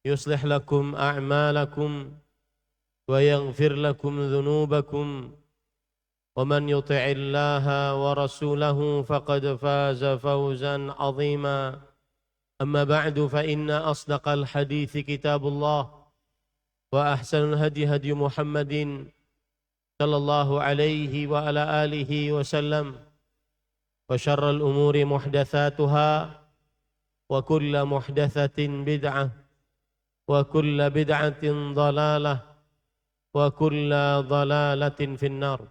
يصلح لكم أعمالكم ويغفر لكم ذنوبكم ومن يطع الله ورسوله فقد فاز فوزا عظيما أما بعد فإن أصدق الحديث كتاب الله وأحسن الهدي هدي محمد صلى الله عليه وعلى آله وسلم وشر الأمور محدثاتها وكل محدثة بدعة وكل بدعة ضلالة وكل ضلالة في النار.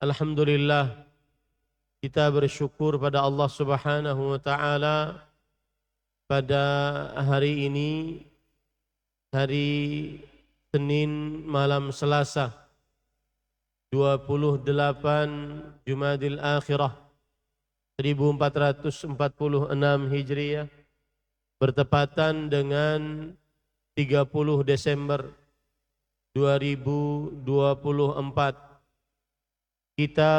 Alhamdulillah, kita bersyukur pada Allah Subhanahu wa taala pada hari ini, hari Senin malam Selasa 28 Jumadil Akhirah 1446 Hijriah, bertepatan dengan 30 Desember 2024. Kita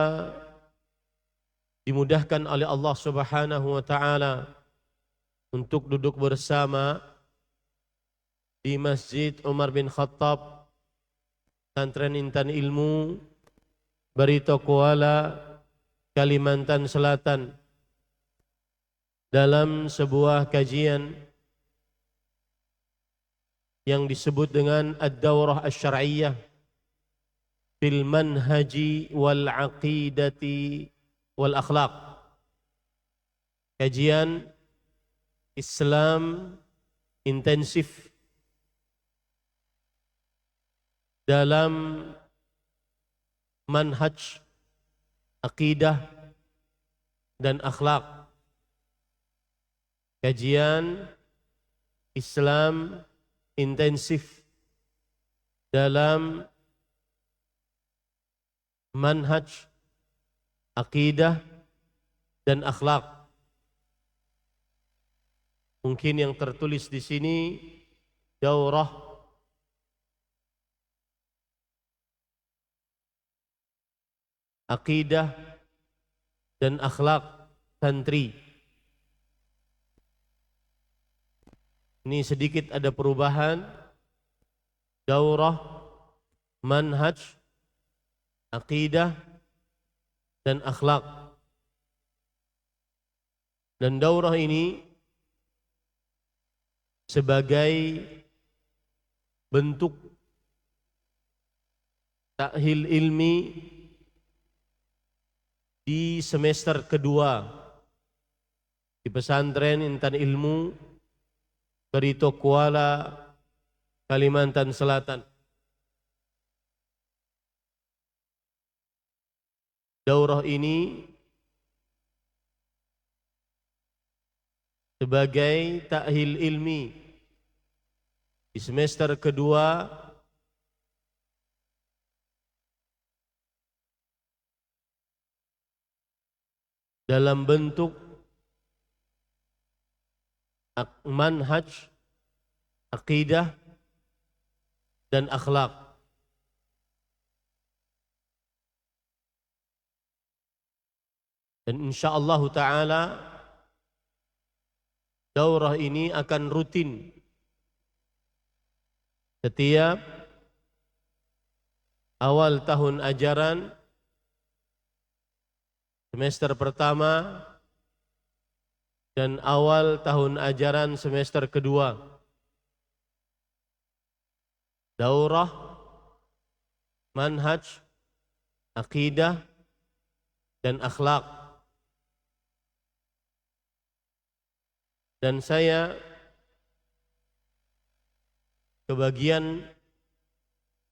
dimudahkan oleh Allah Subhanahu wa taala untuk duduk bersama di Masjid Umar bin Khattab, Pesantren Intan Ilmu, Barito Kuala, Kalimantan Selatan, dalam sebuah kajian yang disebut dengan Ad-Daurah Asy-Syar'iyyah fil Manhaji wal Aqidati wal Akhlaq. Kajian Islam intensif dalam manhaj, akidah dan akhlak. Kajian Islam intensif dalam manhaj, akidah dan akhlak. Mungkin yang tertulis di sini daurah akidah dan akhlak santri. Ini sedikit ada perubahan. Daurah, manhaj, akidah dan akhlak. Dan daurah ini sebagai bentuk ta'hil ilmi di semester kedua di Pesantren Intan Ilmu, Barito Kuala, Kalimantan Selatan. Daurah ini sebagai ta'hil ilmi di semester kedua dalam bentuk manhaj, akidah dan akhlak. Dan insyaallah ta'ala daurah ini akan rutin setiap awal tahun ajaran semester pertama dan awal tahun ajaran semester kedua. Daurah, manhaj, akidah dan akhlak. Dan saya kebagian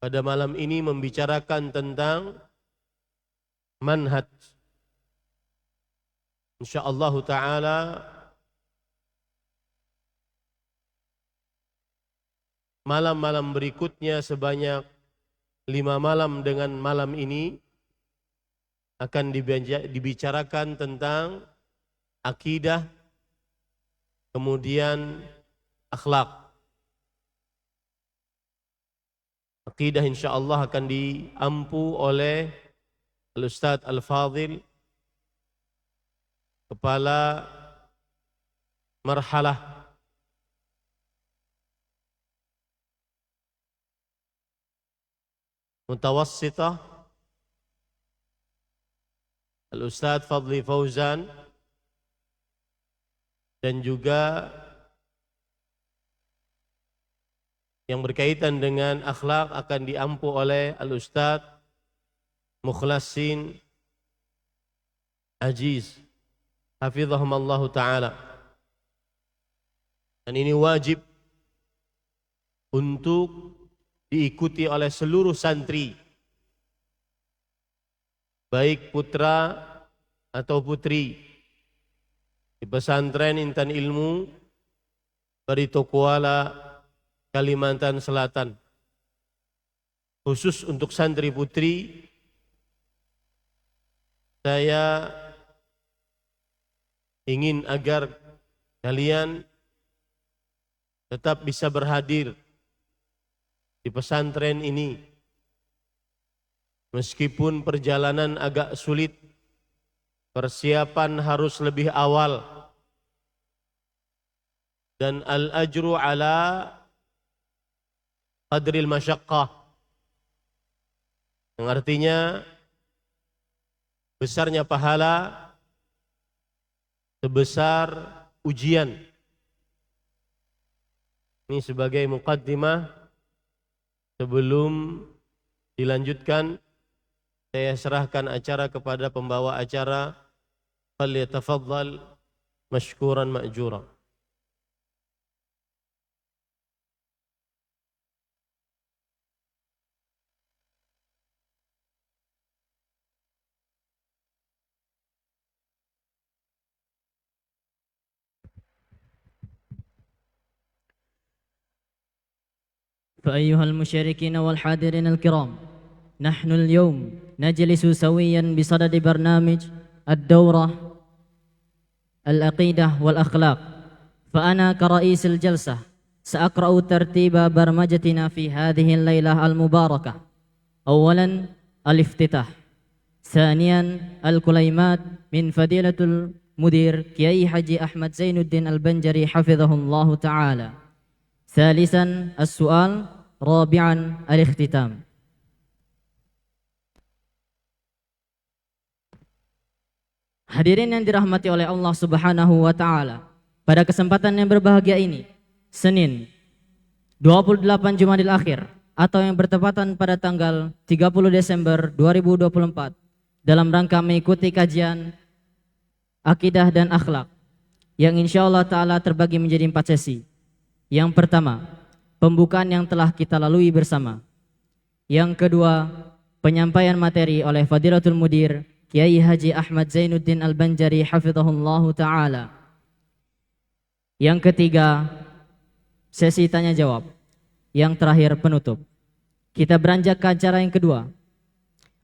pada malam ini membicarakan tentang manhaj. Insyaallah ta'ala malam-malam berikutnya sebanyak 5 malam dengan malam ini akan dibicarakan tentang akidah, kemudian akhlak. Akidah insyaallah akan diampu oleh Al-Ustaz Al-Fadhil, Kepala Marhalah Mutawassithah Al-Ustadz Fadli Fauzan, dan juga yang berkaitan dengan akhlak akan diampu oleh Al-Ustadz Mukhlasin Aziz hafizahumallahu ta'ala. Dan ini wajib untuk diikuti oleh seluruh santri, baik putra atau putri di pesantren Intan Ilmu Barito Kuala, Kalimantan Selatan. Khusus untuk santri putri, saya ingin agar kalian tetap bisa berhadir di pesantren ini. Meskipun perjalanan agak sulit, persiapan harus lebih awal. Dan al-ajru ala qadril masyaqqah, yang artinya besarnya pahala sebesar ujian. Ini sebagai muqaddimah sebelum dilanjutkan. Saya serahkan acara kepada pembawa acara. Falyatafaddal mashkuran ma'jura. فأيها المشاركين والحاضرين الكرام، نحن اليوم نجلس سويا بصدد برنامج الدورة العقيدة والأخلاق. فأنا كرئيس الجلسة سأقرأ ترتيب برمجتنا في هذه الليلة المباركة. أولا الافتتاح، ثانيا الكليمات من فضيلة المدير كيai Haji Ahmad Zainuddin Al-Banjari حفظه الله تعالى. ثالثا السؤال، رابعا الاختتام. Hadirin yang dirahmati oleh Allah Subhanahu wa taala, pada kesempatan yang berbahagia ini, Senin 28 Jumadil Akhir atau yang bertepatan pada tanggal 30 Desember 2024, dalam rangka mengikuti kajian akidah dan akhlak yang insyaallah taala terbagi menjadi 4 sesi. Yang pertama, pembukaan yang telah kita lalui bersama. Yang kedua, penyampaian materi oleh Fadilatul Mudir Kiai Haji Ahmad Zainuddin Al-Banjari hafizahullahu ta'ala. Yang ketiga, sesi tanya jawab. Yang terakhir, penutup. Kita beranjak ke acara yang kedua.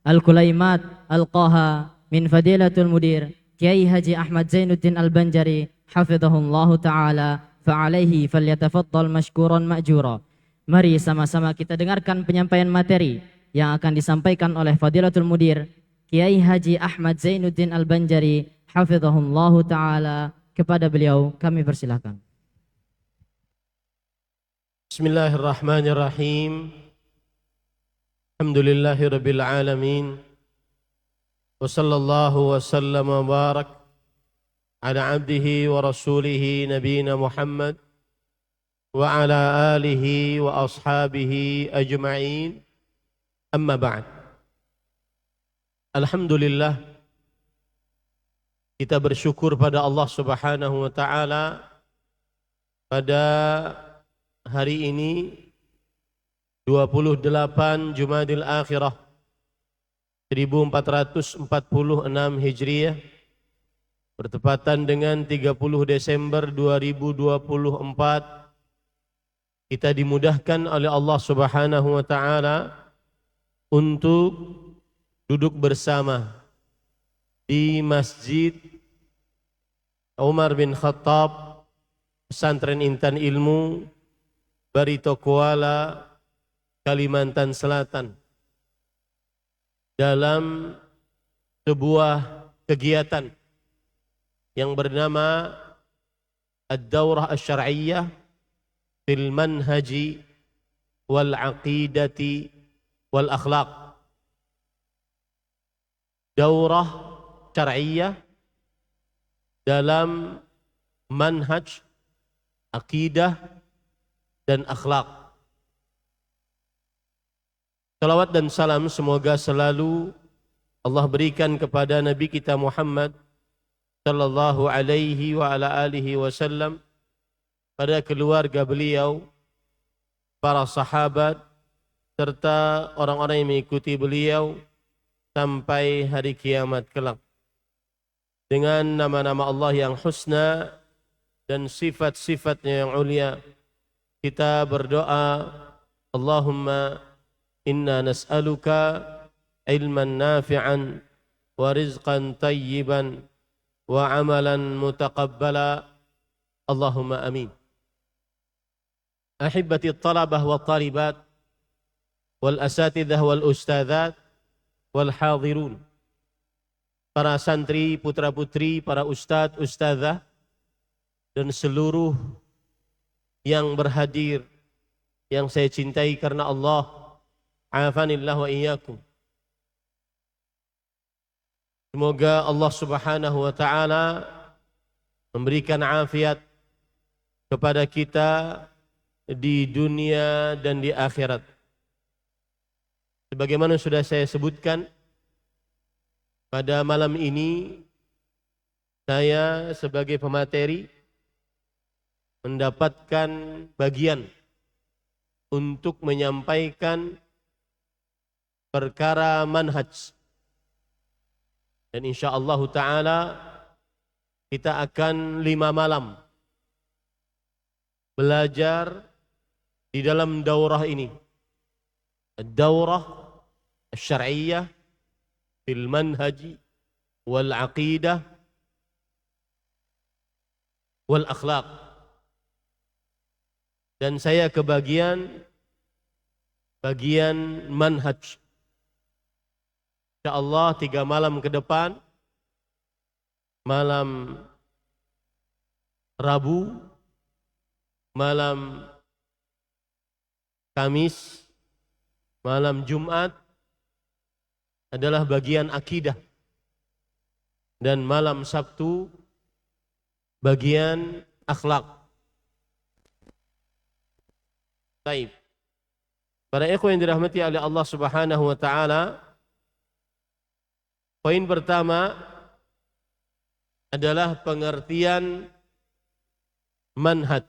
Al-Kulaimat Al-Qaha min Fadilatul Mudir Kiai Haji Ahmad Zainuddin Al-Banjari hafizahullahu ta'ala, fa'alaihi falyatafaddal mashkuran ma'jura. Mari sama-sama kita dengarkan penyampaian materi yang akan disampaikan oleh Fadilatul Mudir Kiai Haji Ahmad Zainuddin Al-Banjari hafizahullahu ta'ala. Kepada beliau kami persilahkan. Bismillahirrahmanirrahim. Alhamdulillahirabbil alamin. Wa sallallahu wa sallam wa barak ala abdihi wa rasulihi nabiyina Muhammad wa ala alihi wa ashabihi ajma'in. Amma ba'd. Alhamdulillah, kita bersyukur pada Allah Subhanahu wa taala pada hari ini 28 Jumadil Akhirah 1446 Hijriah, bertepatan dengan 30 Desember 2024, kita dimudahkan oleh Allah Subhanahu wa taala untuk duduk bersama di Masjid Umar bin Khattab, Pesantren Intan Ilmu Barito Kuala, Kalimantan Selatan, dalam sebuah kegiatan yang bernama Ad-Daurah Asy-Syar'iyyah fil Manhaji wal Aqidati wal akhlaq. Daurah syar'iyyah dalam manhaj, akidah, dan akhlak. Salawat dan salam semoga selalu Allah berikan kepada Nabi kita Muhammad sallallahu alaihi wa ala alihi wasallam, pada keluarga beliau, para sahabat, serta orang-orang yang mengikuti beliau sampai hari kiamat kelak. Dengan nama-nama Allah yang husna dan sifat-sifatnya yang ulia, kita berdoa, Allahumma inna nas'aluka ilman nafi'an wa rizqan tayyiban wa amalan mutaqabbala. Allahumma amin. Ahibbati talabah wa talibat wal asatidah wal ustadzat wal hadirun, para santri, putra-putri, para ustadz, ustadzah, dan seluruh yang berhadir, yang saya cintai karena Allah, afanillah wa iyyakum. Semoga Allah Subhanahu wa taala memberikan afiat kepada kita di dunia dan di akhirat. Sebagaimana sudah saya sebutkan, pada malam ini saya sebagai pemateri mendapatkan bagian untuk menyampaikan perkara manhaj. Dan insyaallah ta'ala kita akan 5 malam belajar di dalam daurah ini. Daurah syar'iyyah fil manhaji wal aqidah wal akhlaq. Dan saya kebagian bagian manhaj. InsyaAllah 3 malam ke depan, malam Rabu, malam Kamis, malam Jumat adalah bagian akidah, dan malam Sabtu bagian akhlak. Baik. Para ikhwan yang dirahmati oleh Allah Subhanahu wa taala, poin pertama adalah pengertian manhaj.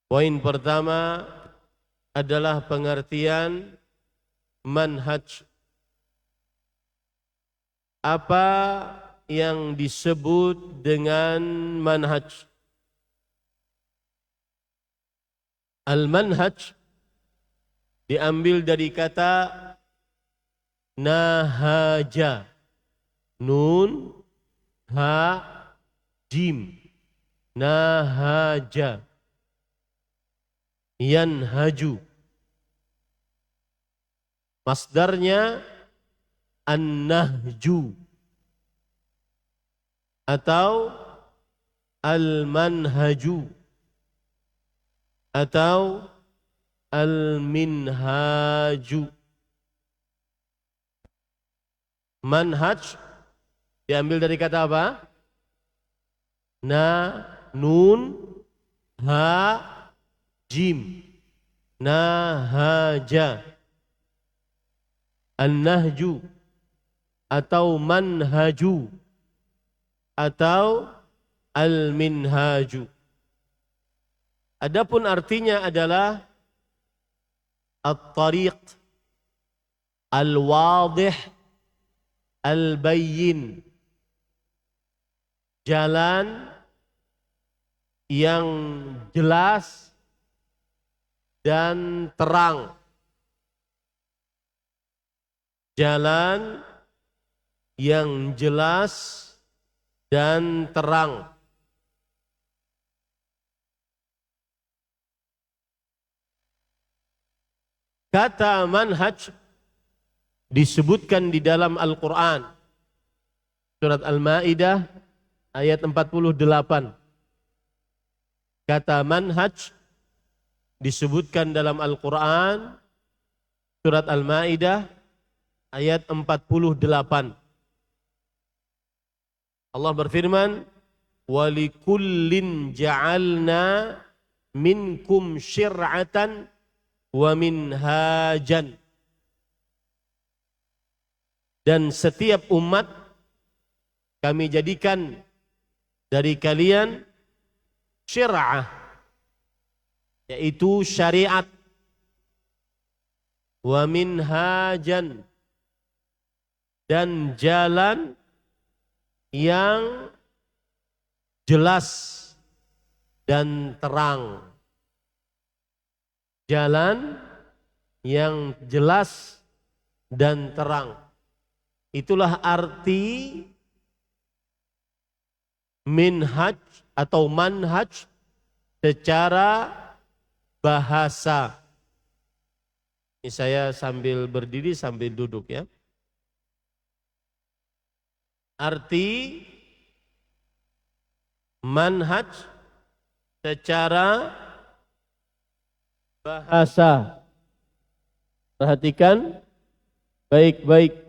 Poin pertama adalah pengertian manhaj. Apa yang disebut dengan manhaj? Al-manhaj diambil dari kata nahaja, nun, ha, jim, nahaja, yanhaju. Masdarnya an-nahju atau al-manhaju atau al-minhaju. Manhaj diambil dari kata apa? Na, nun, ha, jim, nahaja. An-nahju atau manhaju atau al-minhaju. Adapun artinya adalah at-tariq al-wadih al-bayyin, jalan yang jelas dan terang. Jalan yang jelas dan terang. Kata manhaj disebutkan di dalam Al-Quran. Surat Al-Ma'idah ayat 48. Kata manhaj disebutkan dalam Al-Quran Surat Al-Maidah ayat 48. Allah berfirman, "Walikullin ja'alna minkum syir'atan wa minhajan." Dan setiap umat kami jadikan dari kalian syir'ah, yaitu syariat, wa minhajan, dan jalan yang jelas dan terang. Jalan yang jelas dan terang. Itulah arti minhaj atau manhaj secara bahasa. Ini saya sambil berdiri sambil duduk ya. Arti manhaj secara bahasa. Perhatikan baik-baik.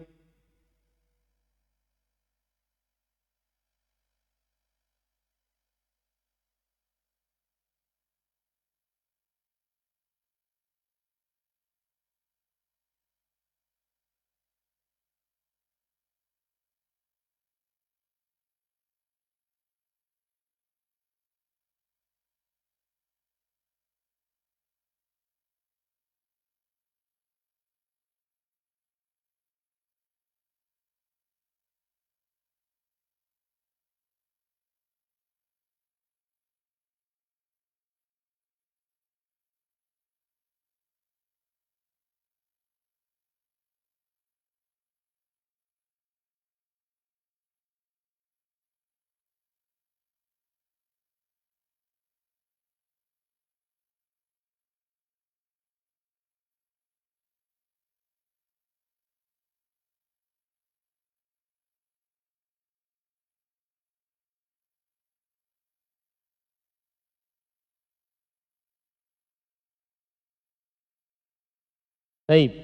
Baik.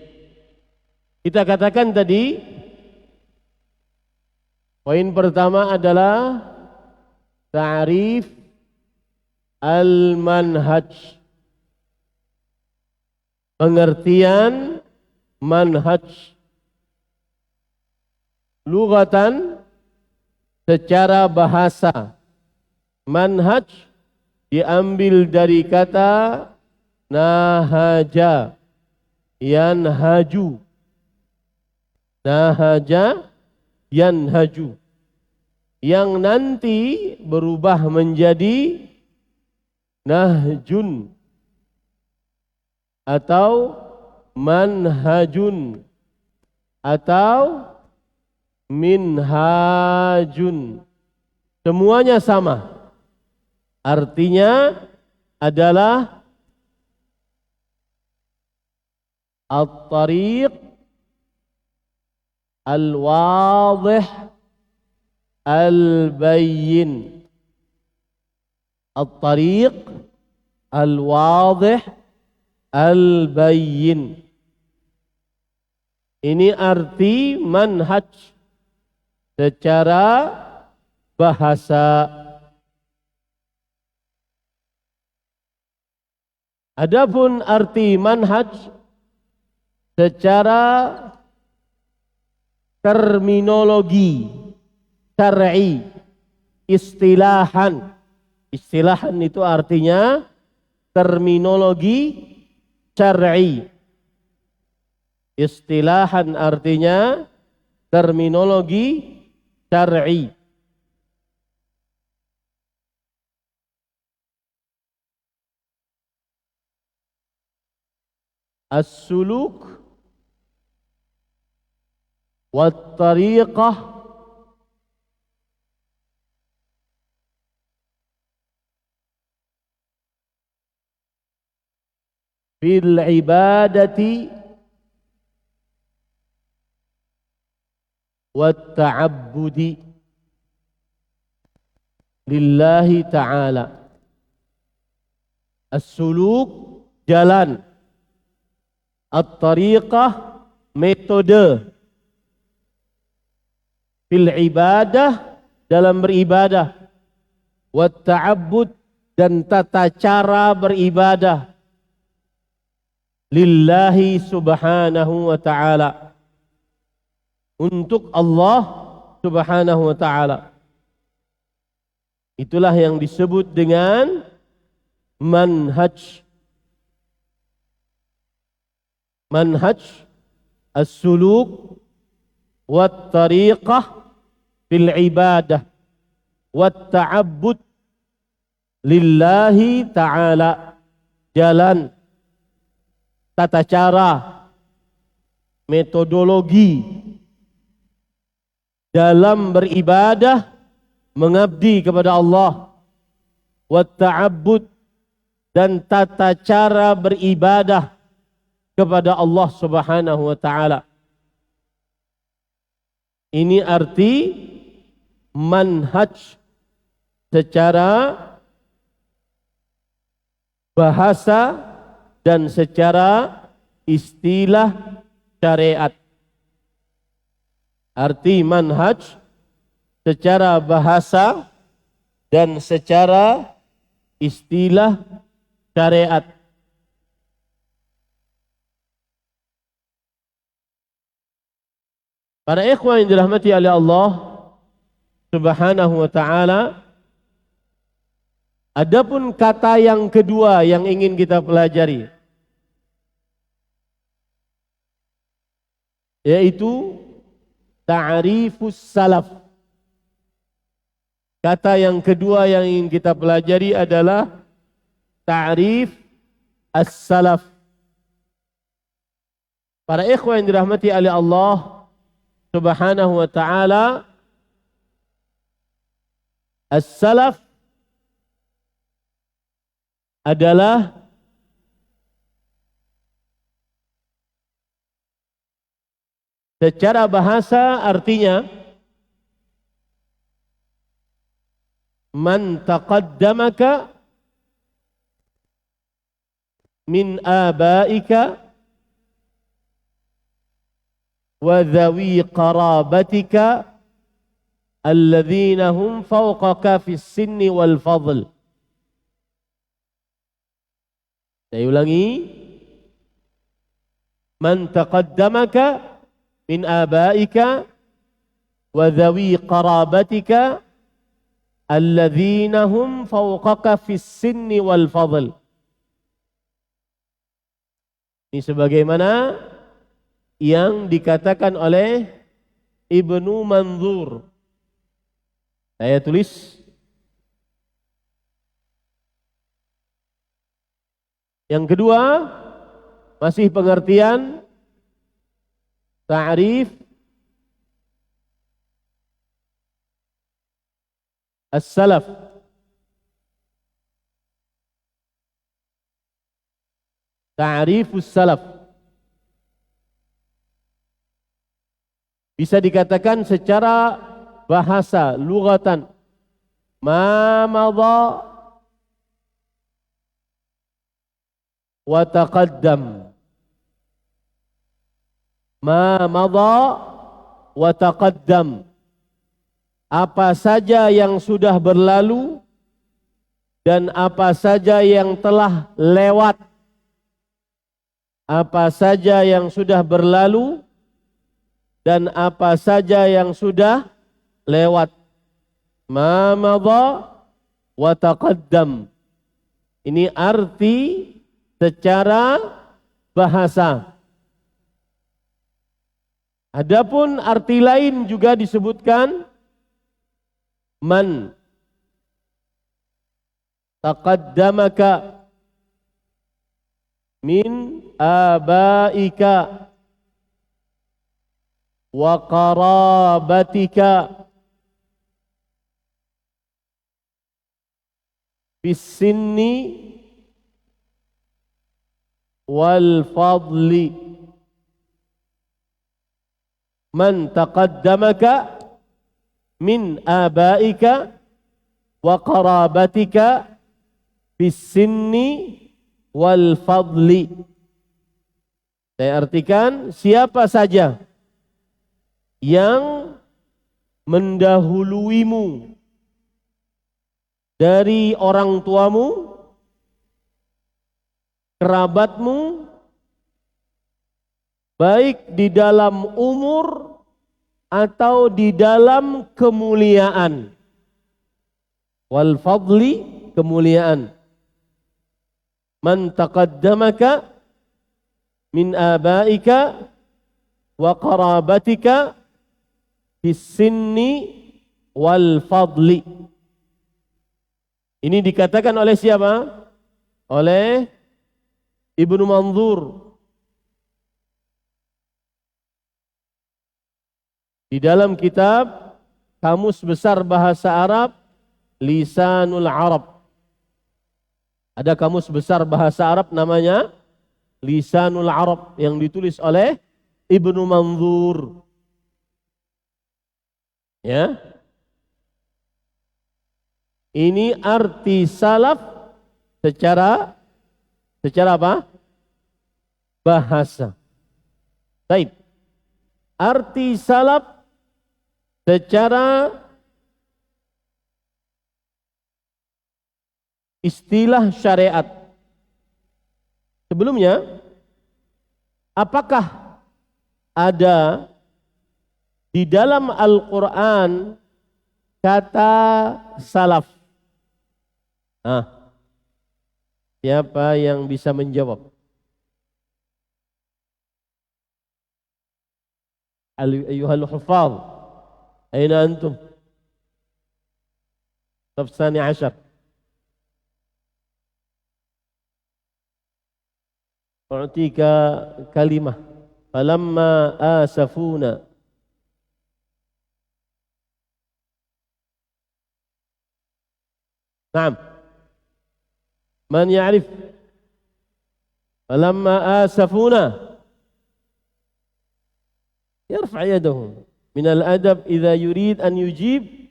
Kita katakan tadi poin pertama adalah ta'rif al-manhaj. Pengertian manhaj. Lughatan secara bahasa. Manhaj diambil dari kata nahaja, yanhaju. Nahaja, yanhaju. Yang nanti berubah menjadi nahjun atau manhajun atau minhajun. Semuanya sama. Artinya adalah at-tariq al-wadih al-bayyin. At-tariq al-wadih al-bayyin. Ini arti manhaj secara bahasa. Adapun arti manhaj secara terminologi syar'i, istilahan. Istilahan itu artinya terminologi syar'i. Istilahan artinya terminologi syar'i. As-suluk wat-tariqah fil ibadati wat-ta'abbudi lillahi ta'ala. As-suluk, jalan. At-tariqah, metode. Fil ibadah, dalam beribadah. Wat ta'abbud, dan tata cara beribadah. Lillahi subhanahu wa ta'ala. Untuk Allah subhanahu wa ta'ala. Itulah yang disebut dengan manhaj. Manhaj as-suluk wat tariqah fil ibadah wat ta'abbud lillahi ta'ala. Jalan, tata cara, metodologi dalam beribadah, mengabdi kepada Allah, wa ta'abbud, dan tata cara beribadah kepada Allah subhanahu wa ta'ala. Ini arti manhaj secara bahasa dan secara istilah syariat. Arti manhaj secara bahasa dan secara istilah syariat. Para ikhwan yang dirahmati oleh Allah subhanahu wa ta'ala, adapun kata yang kedua yang ingin kita pelajari, yaitu ta'rifus salaf. Kata yang kedua yang ingin kita pelajari adalah ta'rif as-salaf. Para ikhwan yang dirahmati oleh Allah subhanahu wa ta'ala, as-salaf adalah secara bahasa artinya man taqaddamaka min abaika wa dhawi qarabatika alladhina hum fawqaka fis sinni wal fadl. Saya ulangi, man taqaddamaka min abaika wa dhawi qarabatika alladhina hum fawqaka fis sinni wal fadl. Ini sebagaimana yang dikatakan oleh Ibnu Manzur. Saya tulis. Yang kedua, masih pengertian ta'rif as-salaf. Ta'rifus salaf. Bisa dikatakan secara bahasa, lughatan, ma madha wa taqaddam. Ma madha wa taqaddam. Apa saja yang sudah berlalu dan apa saja yang telah lewat. Apa saja yang sudah berlalu dan apa saja yang sudah lewat. Ma madha wa taqaddam. Ini arti secara bahasa. Adapun arti lain juga disebutkan man taqaddamaka min abaika wa qarabatika bis sinni wal fadli. Man taqaddamaka min abaika wa qarabatika bis sinni wal fadli. Saya artikan siapa saja yang mendahuluimu dari orang tuamu, kerabatmu, baik di dalam umur atau di dalam kemuliaan. Wal fadli, kemuliaan. Man taqaddamaka min abaika wa qarabatika bis sinni wal fadli. Ini dikatakan oleh siapa? Oleh Ibnu Manzur di dalam kitab Kamus Besar Bahasa Arab, Lisanul Arab. Ada kamus besar bahasa Arab namanya Lisanul Arab yang ditulis oleh Ibnu Manzur. Ya. Ini arti salaf secara apa? Bahasa. Baik. Arti salaf secara istilah syariat. Sebelumnya, apakah ada di dalam Al-Quran kata salaf? Nah, siapa yang bisa menjawab? Ayyuhal huffaz, aina antum? Saf tsani ashar. U'tika kalimah. Falamma asafuna. Naam. Man ya'rif? Falamma asafuna. Yarfa' yadahu. Min al-adab idza yurid an yujib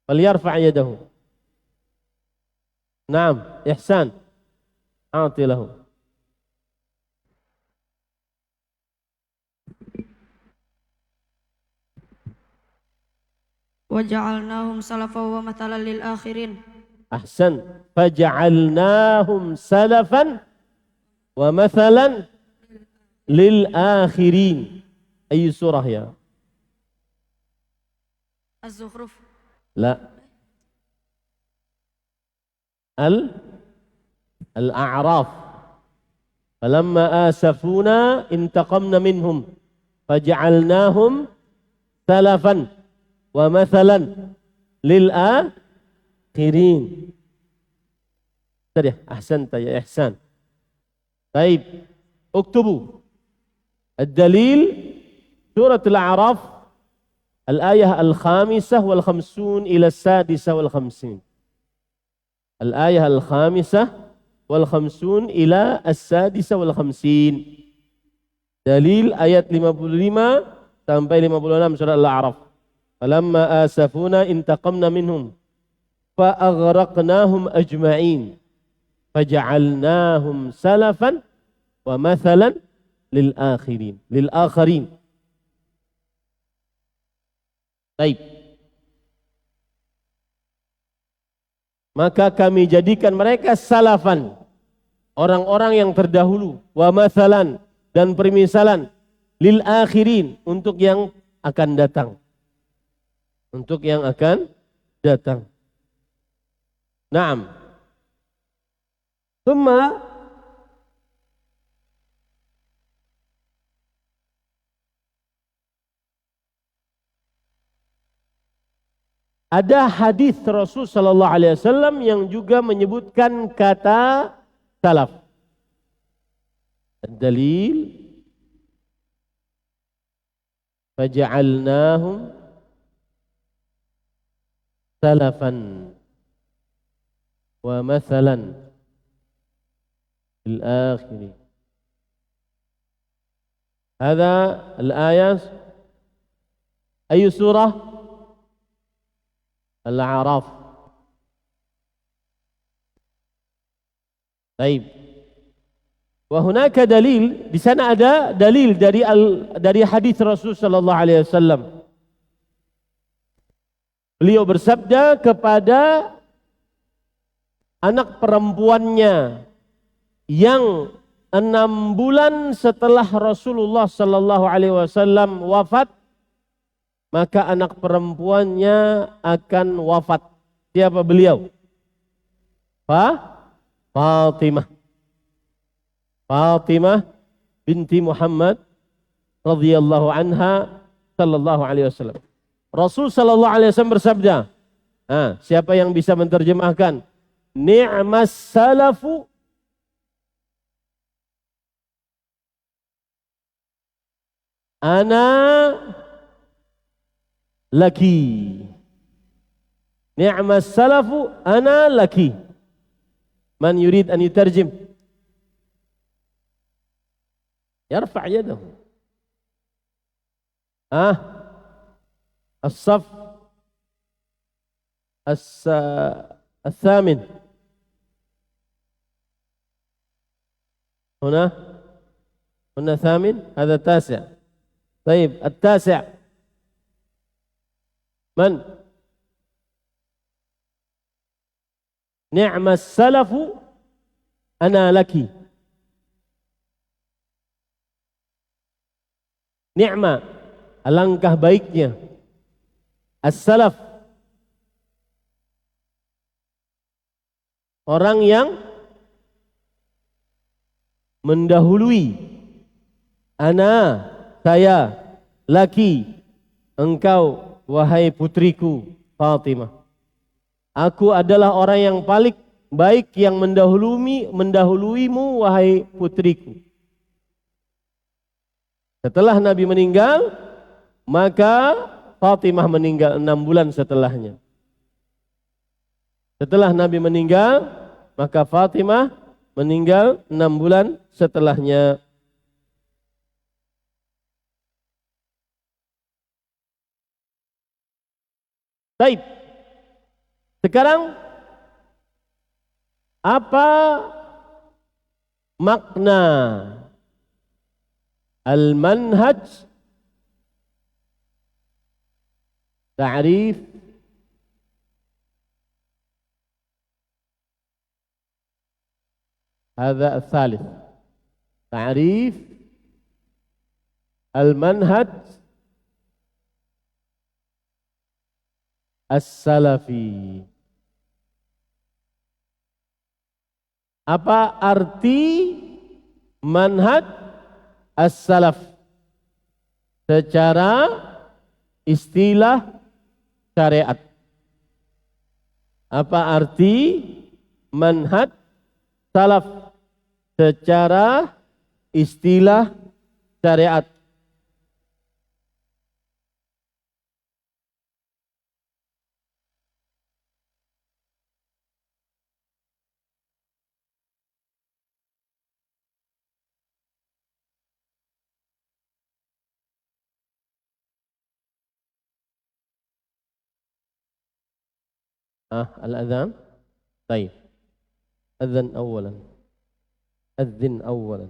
falyarfa' yadahu. Naam, ihsan. A'ti lahu. وجعلناهم سلفا ومثلا للآخرين. Ahsan. Faja'alnahum salafan wa mathalan lil akhirin. Ayu surah ya? Az-Zukhruf. La. Al-A'raf. Falamma asafuna intaqamna minhum faja'alnahum salafan wa mathalan lil akhirin. Tadi ahsanta ya ihsan. Baik, uktubu ad-dalil surah Al-A'raf al-ayah al-khamisah wal khamsun ila as-sadisah wal khamsin. Al-ayah al-khamisah wal khamsun ila as-sadisah wal khamsin. Dalil ayat 55 sampai 56 surah Al-A'raf. Falamma asafuna intaqamna minhum fa aghraqnahum ajma'in faja'alnahum salafan wa mathalan lil akhirin. Baik. Maka kami jadikan mereka salafan, orang-orang yang terdahulu, wa mathalan, dan permisalan lil akhirin, untuk yang akan datang. Untuk yang akan datang. Naam. Thumma ada hadis Rasul sallallahu alaihi wasallam yang juga menyebutkan kata salaf. Dalil faja'alnahum salafan wa mathalan lil akhirin. Hadha al-ayat ayu surah? Al-A'raf. Baik. Wa hunaka dalil, di sana ada dalil dari hadis Rasul sallallahu alaihi wasallam. Beliau bersabda kepada anak perempuannya yang 6 bulan setelah Rasulullah sallallahu alaihi wasallam wafat, maka anak perempuannya akan wafat. Siapa beliau? Fatimah. Fatimah binti Muhammad radhiyallahu anha sallallahu alaihi wasallam. Rasul sallallahu alaihi wasallam bersabda, siapa yang bisa menerjemahkan? Ni'mas salafu ana laki. Ni'mas salafu ana laki. Man yurid an yutarjim? Yarfa' yadahu. الصف الثامن هنا ثامن، هذا تاسع. طيب التاسع من؟ نعم السلف أنا لك. Ni'ma, alangkah baiknya. As-salaf, orang yang mendahului. Ana, saya, laki, engkau, wahai putriku Fatimah. Aku adalah orang yang paling baik yang mendahuluimu, wahai putriku. Setelah Nabi meninggal, maka Fatimah meninggal 6 bulan setelahnya. Setelah Nabi meninggal, maka Fatimah meninggal 6 bulan setelahnya. Baik. Sekarang apa makna al-manhaj? Ta'rif هذا الثالث. تعريف المنهج السلفي. Apa arti manhaj as-salaf secara istilah syariat? Apa arti manhaj salaf secara istilah syariat? الأذان. طيب أذن أولا. أذن أولا.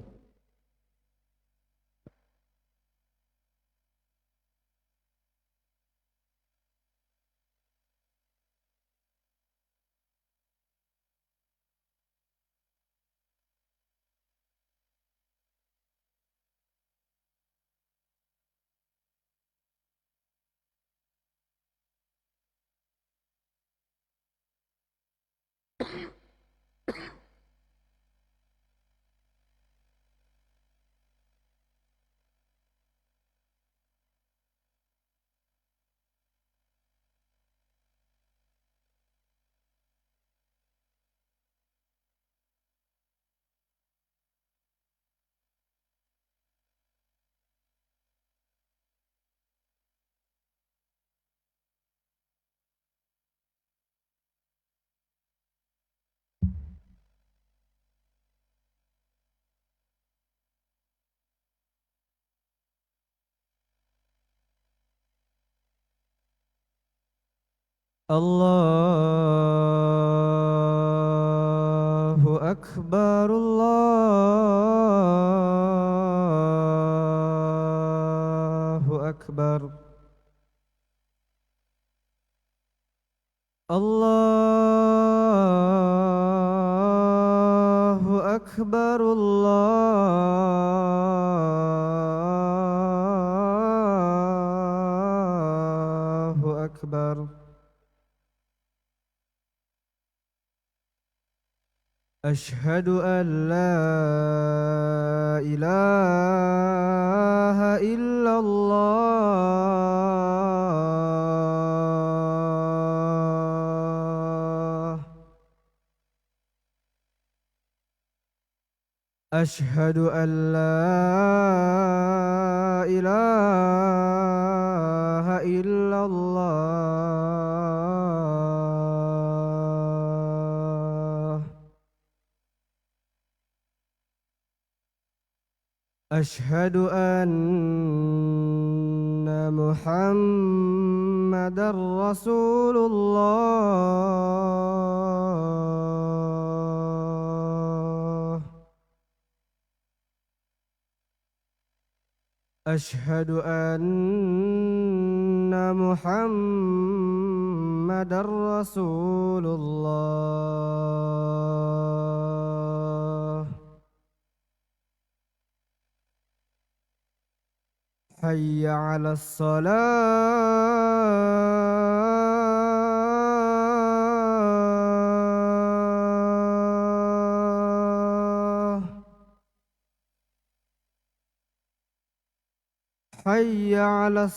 Allahu أكبر الله أكبر الله أكبر الله أكبر أشهد أن لا إله إلا الله أشهد أن لا إله إلا الله أشهد أن محمدا رسول الله أشهد أن محمدا رسول الله حي على الصلاة حي على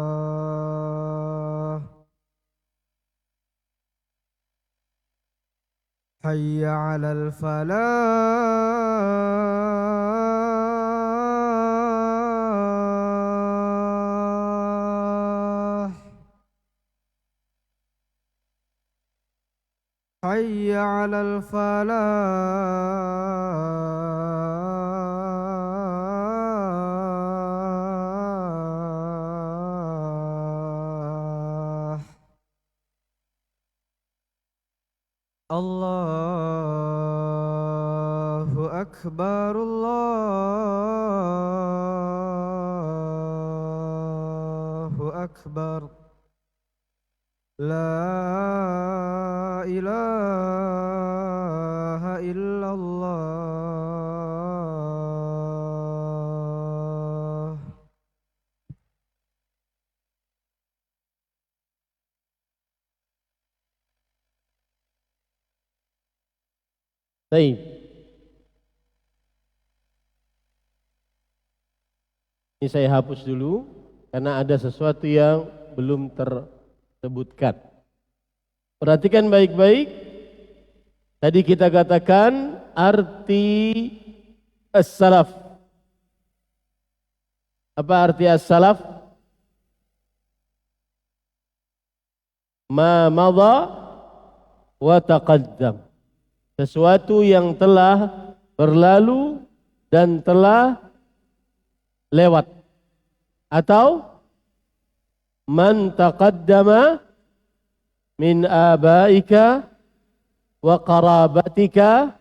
الصلاة حي على الفلاح حي على الفلاح الله أكبر الله أكبر لا إله إلا الله Baik. Ini saya hapus dulu karena ada sesuatu yang belum tersebutkan. Perhatikan baik-baik. Tadi kita katakan arti as-salaf. Apa arti as-salaf? Ma madha wa taqaddam. Sesuatu yang telah berlalu dan telah lewat. Atau man taqaddama min abaika wa qarabatika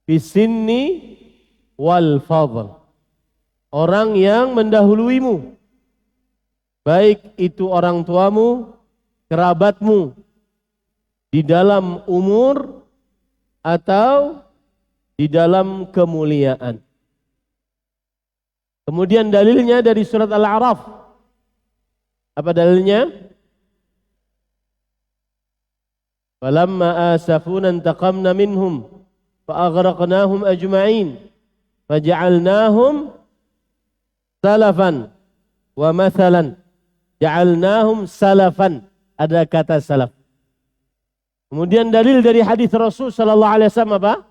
bisinni wal fadl. Orang yang mendahuluimu, baik itu orang tuamu, kerabatmu, di dalam umur atau di dalam kemuliaan. Kemudian dalilnya dari surat Al-A'raf. Apa dalilnya? Falamma asafuna intaqamna minhum fa'aghraqnahum ajma'in faja'alnahum salafan wa mathalan. Ja'alnahum salafan. Ada kata salaf. Kemudian dalil dari hadis Rasul sallallahu alaihi wasallam apa?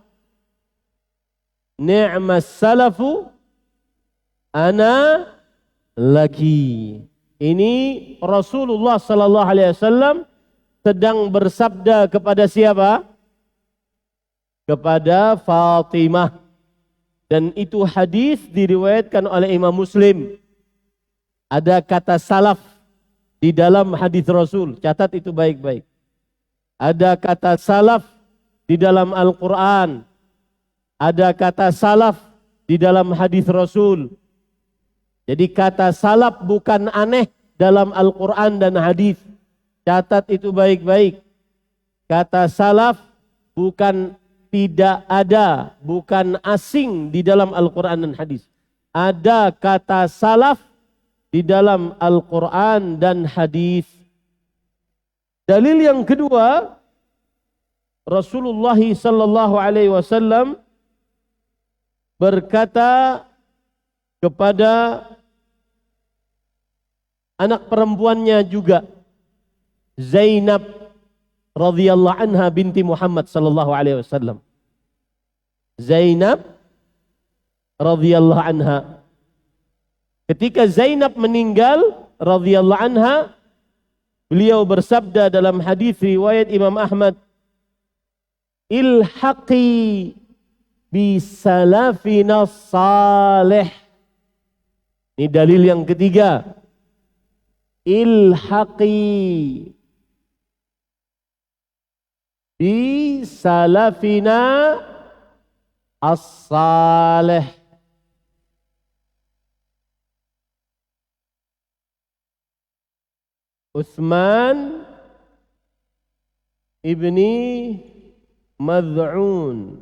Ni'mas salafu ana laki. Ini Rasulullah sallallahu alaihi wasallam sedang bersabda kepada siapa? Kepada Fatimah. Dan itu hadis diriwayatkan oleh Imam Muslim. Ada kata salaf di dalam hadis Rasul. Catat itu baik-baik. Ada kata salaf di dalam Al-Quran. Ada kata salaf di dalam hadis Rasul. Jadi kata salaf bukan aneh dalam Al-Quran dan hadis. Catat itu baik-baik. Kata salaf bukan tidak ada, bukan asing di dalam Al-Quran dan hadis. Ada kata salaf di dalam Al-Quran dan hadis. Dalil yang kedua, Rasulullah sallallahu alaihi wasallam berkata kepada anak perempuannya juga, Zainab radhiyallahu anha binti Muhammad sallallahu alaihi wasallam. Zainab radhiyallahu anha. Ketika Zainab meninggal radhiyallahu anha, beliau bersabda dalam hadis riwayat Imam Ahmad, ilhaqi bi salafina salih. Ini dalil yang ketiga. Ilhaqi bi salafina as-salih. Utsman ibni Mad'un.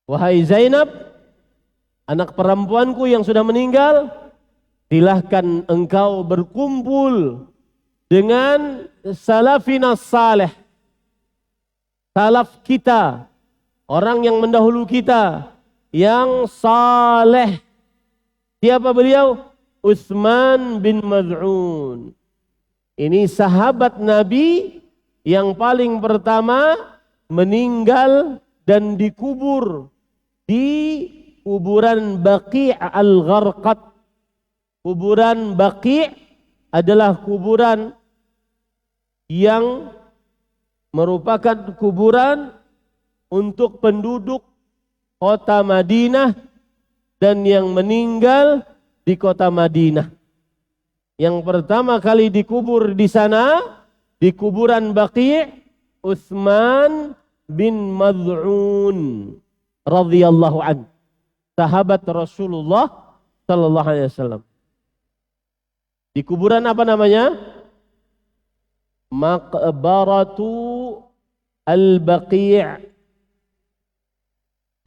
Wahai Zainab, anak perempuanku yang sudah meninggal, silahkan engkau berkumpul dengan salafina salih. Salaf kita, orang yang mendahulu kita, yang saleh. Siapa beliau? Utsman bin Mad'un. Ini sahabat Nabi yang paling pertama meninggal dan dikubur di kuburan Baqi' al-Gharqad. Kuburan Baqi' adalah kuburan yang merupakan kuburan untuk penduduk kota Madinah dan yang meninggal di kota Madinah. Yang pertama kali dikubur di sana, di kuburan Baqi', Utsman bin Mad'un radhiyallahu anhu, sahabat Rasulullah sallallahu alaihi wasallam. Di kuburan apa namanya? Maqbaratu al-Baqi'.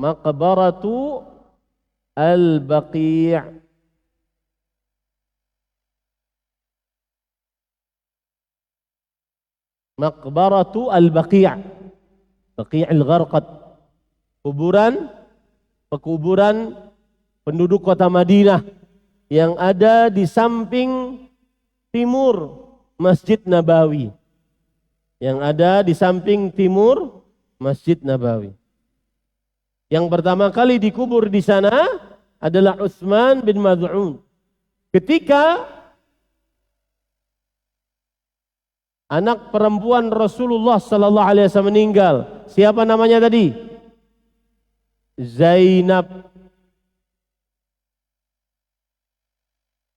Maqbaratu al-Baqi'. Maqbaratu al-Baqi'. Baqi' al-Gharqad. Pekuburan penduduk kota Madinah yang ada di samping timur Masjid Nabawi. Yang ada di samping timur Masjid Nabawi. Yang pertama kali dikubur di sana adalah Utsman bin Mad'un. Ketika anak perempuan Rasulullah sallallahu alaihi wasallam meninggal, siapa namanya tadi? Zainab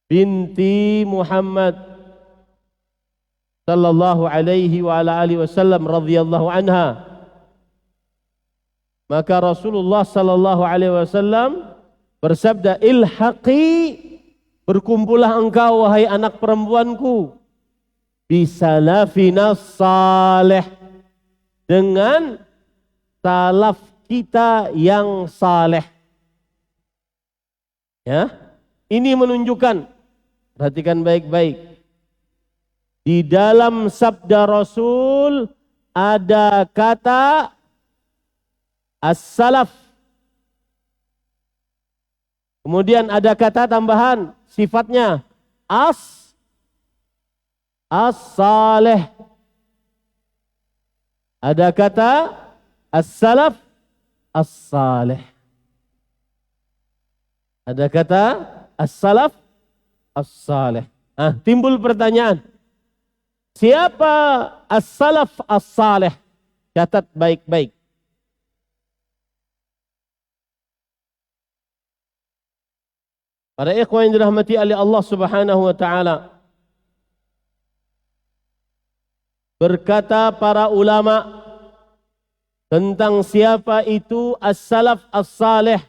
binti Muhammad sallallahu alaihi wa ala alihi wasallam radhiyallahu anha. Maka Rasulullah sallallahu alaihi wasallam bersabda, ilhaqi, berkumpullah engkau wahai anak perempuanku, bisalafina salih, dengan salaf kita yang saleh. Ya, ini menunjukkan, perhatikan baik-baik, di dalam sabda Rasul ada kata as-salaf. Kemudian ada kata tambahan sifatnya as-salih. Ada kata as-salaf as-salih. Ada kata as-salaf as-salih. Timbul pertanyaan, siapa as-salaf as-salih? Catat baik-baik. Para ikhwan yang dirahmati oleh Allah Subhanahu wa taala, berkata para ulama tentang siapa itu as-salaf as-salih,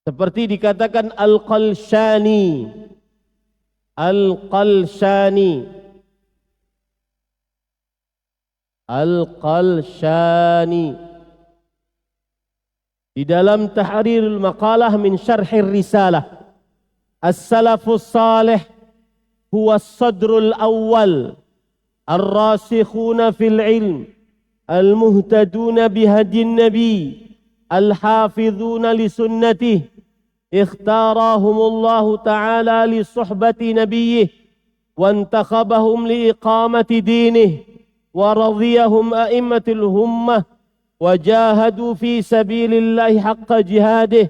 seperti dikatakan Al-Qalshani. Al-Qalshani. Al-Qalshani di dalam Tahrirul Maqalah min Syarhir Risalah, as-salafus salih huwa as-sadrul awwal ar-rasikhuna fil ilm al-muhtaduna bihadin nabi al-hafidhuna li sunnatih ikhtarahumullahu ta'ala li suhbati nabiyyih wa antakhabahum li iqamati dinih wa radiyahum a'immatul ummah وجاهدوا في سبيل الله حق جهاده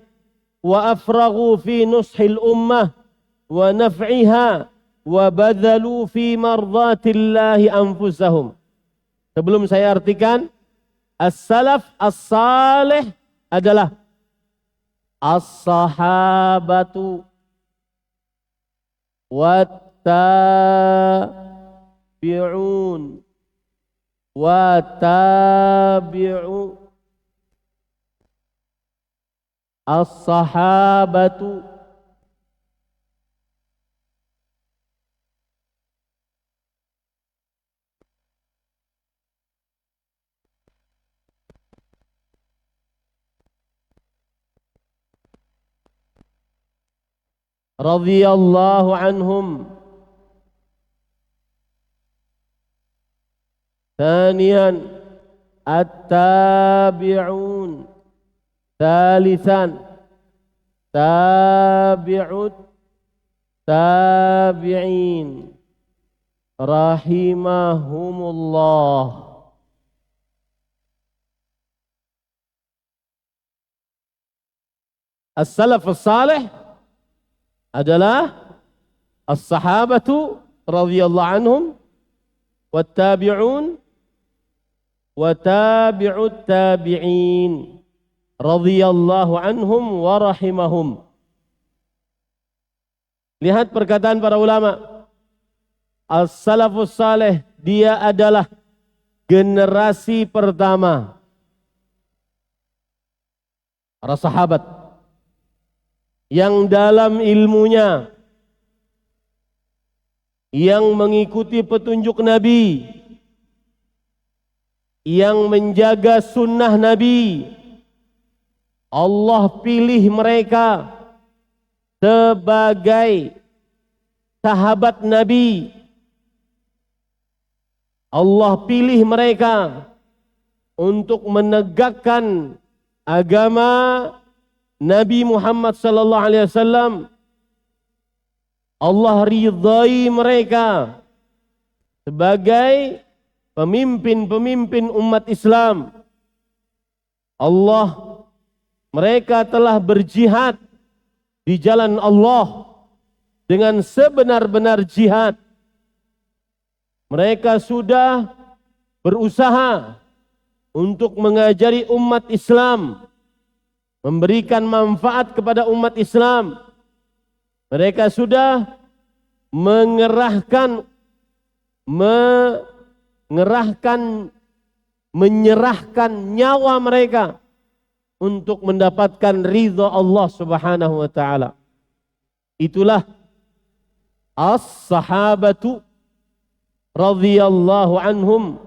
وأفرغوا في نصح الأمة ونفعها وبذلوا في مرضات الله أنفسهم. Sebelum saya artikan, as-salaf as-salih adalah as-sahabatu wat-tabi'un wa tabi'u as-sahabatu radhiyallahu anhum. ثانيا التابعون. ثالثا تابع التابعين رحمهم الله. As-salaf as-salih adalah as-sahabatu radhiyallahu anhum wat-tabi'un wa tabi'ut tabi'in radhiyallahu anhum wa rahimahum. Lihat perkataan para ulama, as-salafus salih, dia adalah generasi pertama para sahabat yang dalam ilmunya, yang mengikuti petunjuk Nabi, yang menjaga sunnah Nabi. Allah pilih mereka sebagai sahabat Nabi. Allah pilih mereka untuk menegakkan agama Nabi Muhammad sallallahu alaihi wasallam. Allah ridhai mereka sebagai pemimpin-pemimpin umat Islam. Mereka telah berjihad di jalan Allah dengan sebenar-benar jihad. Mereka sudah berusaha untuk mengajari umat Islam, memberikan manfaat kepada umat Islam. Mereka sudah menyerahkan nyawa mereka untuk mendapatkan ridha Allah Subhanahu wa taala. Itulah as-sahabatu radhiyallahu anhum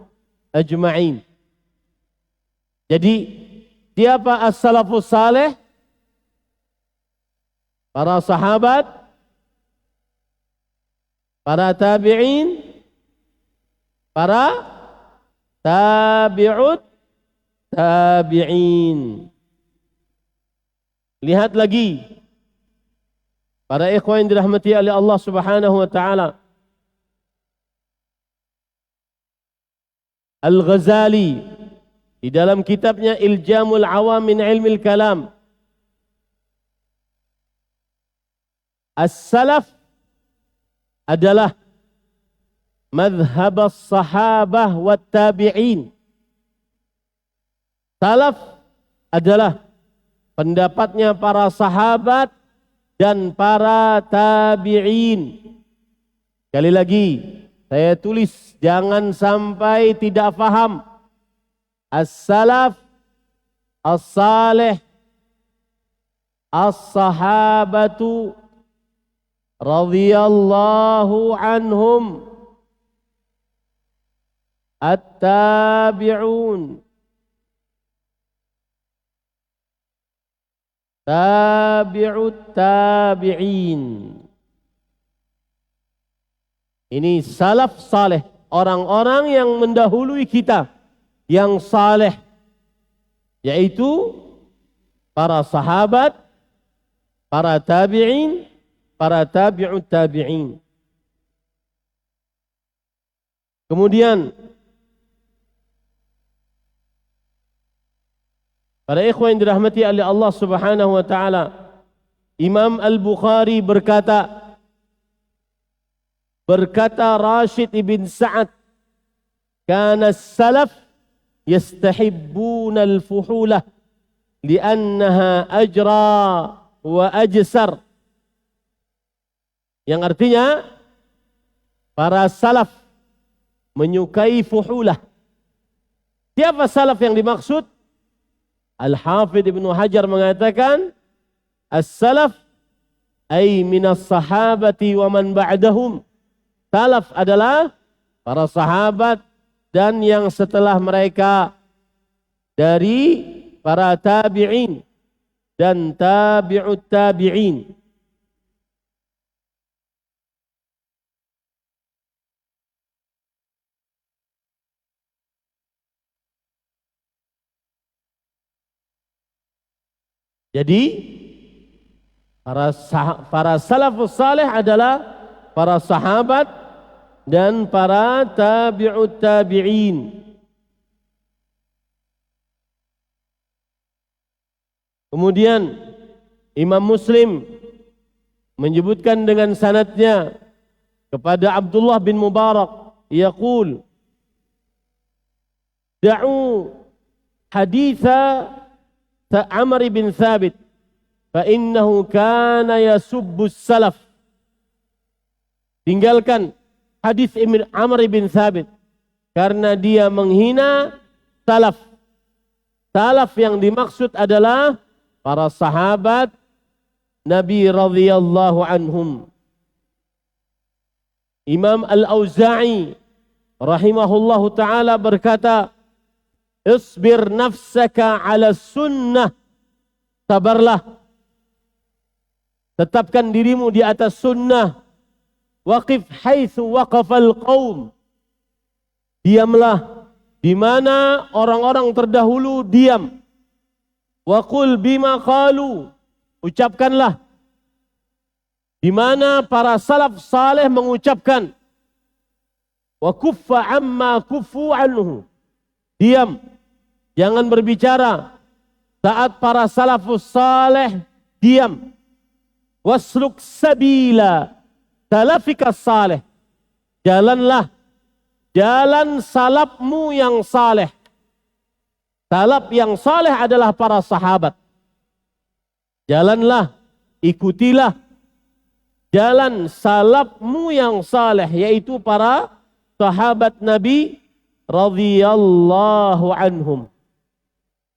ajma'in. Jadi siapa as-salafus salih? Para sahabat, para tabi'in, para tabi'ut tabi'in. Lihat lagi, para ikhwan yang dirahmati oleh Allah Subhanahu wa taala, Al-Ghazali di dalam kitabnya Iljamul Awam min Ilmil Kalam, as-salaf adalah madhhab as-sahabah wa tabi'in. Salaf adalah pendapatnya para sahabat dan para tabi'in. Sekali lagi, saya tulis jangan sampai tidak faham. As-salaf, as-salih, as-sahabatu radhiyallahu anhum, at-tabi'un, tabi'ut tabi'in. Ini salaf saleh, orang-orang yang mendahului kita, yang saleh, yaitu para sahabat, para tabi'in, para tabi'ut tabi'in. Kemudian para ikhwan yang dirahmati oleh Allah Subhanahu wa taala, Imam Al-Bukhari berkata Rashid ibn Sa'ad, kana as-salaf yastahibbuna al-fuhulah li'annaha ajra wa ajsar. Yang artinya para salaf menyukai fuhulah. Siapa salaf yang dimaksud? Al-Hafidh Ibnu Hajar mengatakan as-salaf ay minas sahabati wa man ba'dahum. Salaf adalah para sahabat dan yang setelah mereka dari para tabi'in dan tabi'ut tabi'in. Jadi para salafus salih adalah para sahabat dan para tabi'ut tabi'in. Kemudian Imam Muslim menyebutkan dengan sanadnya kepada Abdullah bin Mubarak, yaqul da'u haditha Amr bin Thabit fa innahu kana yasubbu salaf. Tinggalkan hadis Amr bin Thabit karena dia menghina salaf. Salaf yang dimaksud adalah para sahabat Nabi radhiyallahu anhum. Imam Al-Auza'i rahimahullahu taala berkata, "Isbir nafsaka 'ala sunnah." Sabarlah. Tetapkan dirimu di atas sunnah. Waqif haitsu waqafal qaum. Diamlah di mana orang-orang terdahulu diam. Wa qul bima qalu. Ucapkanlah di mana para salaf saleh mengucapkan. Wa kuffa amma kuffu anhu. Diam. Jangan berbicara saat para salafus saleh diam. Wasluk sabila salafika saleh. Jalanlah jalan salafmu yang saleh. Salaf yang saleh adalah para sahabat. Jalanlah, ikutilah jalan salafmu yang saleh, yaitu para sahabat Nabi radhiyallahu anhum.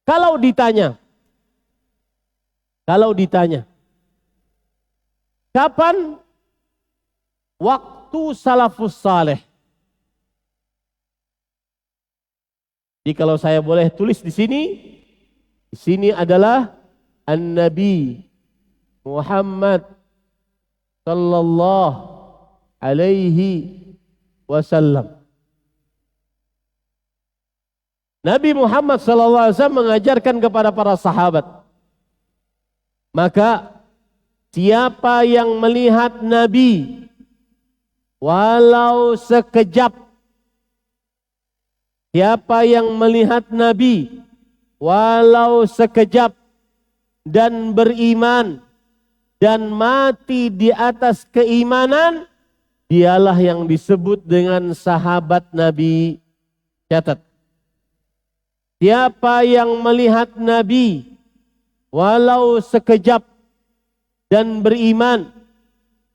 Kalau ditanya, kapan waktu salafus saleh? Jadi kalau saya boleh tulis di sini adalah An-Nabi Muhammad sallallahu alaihi wasallam. Nabi Muhammad sallallahu alaihi wasallam mengajarkan kepada para sahabat. Maka siapa yang melihat Nabi walau sekejap, siapa yang melihat Nabi walau sekejap dan beriman dan mati di atas keimanan, dialah yang disebut dengan sahabat Nabi. Catat. Siapa yang melihat Nabi walau sekejap dan beriman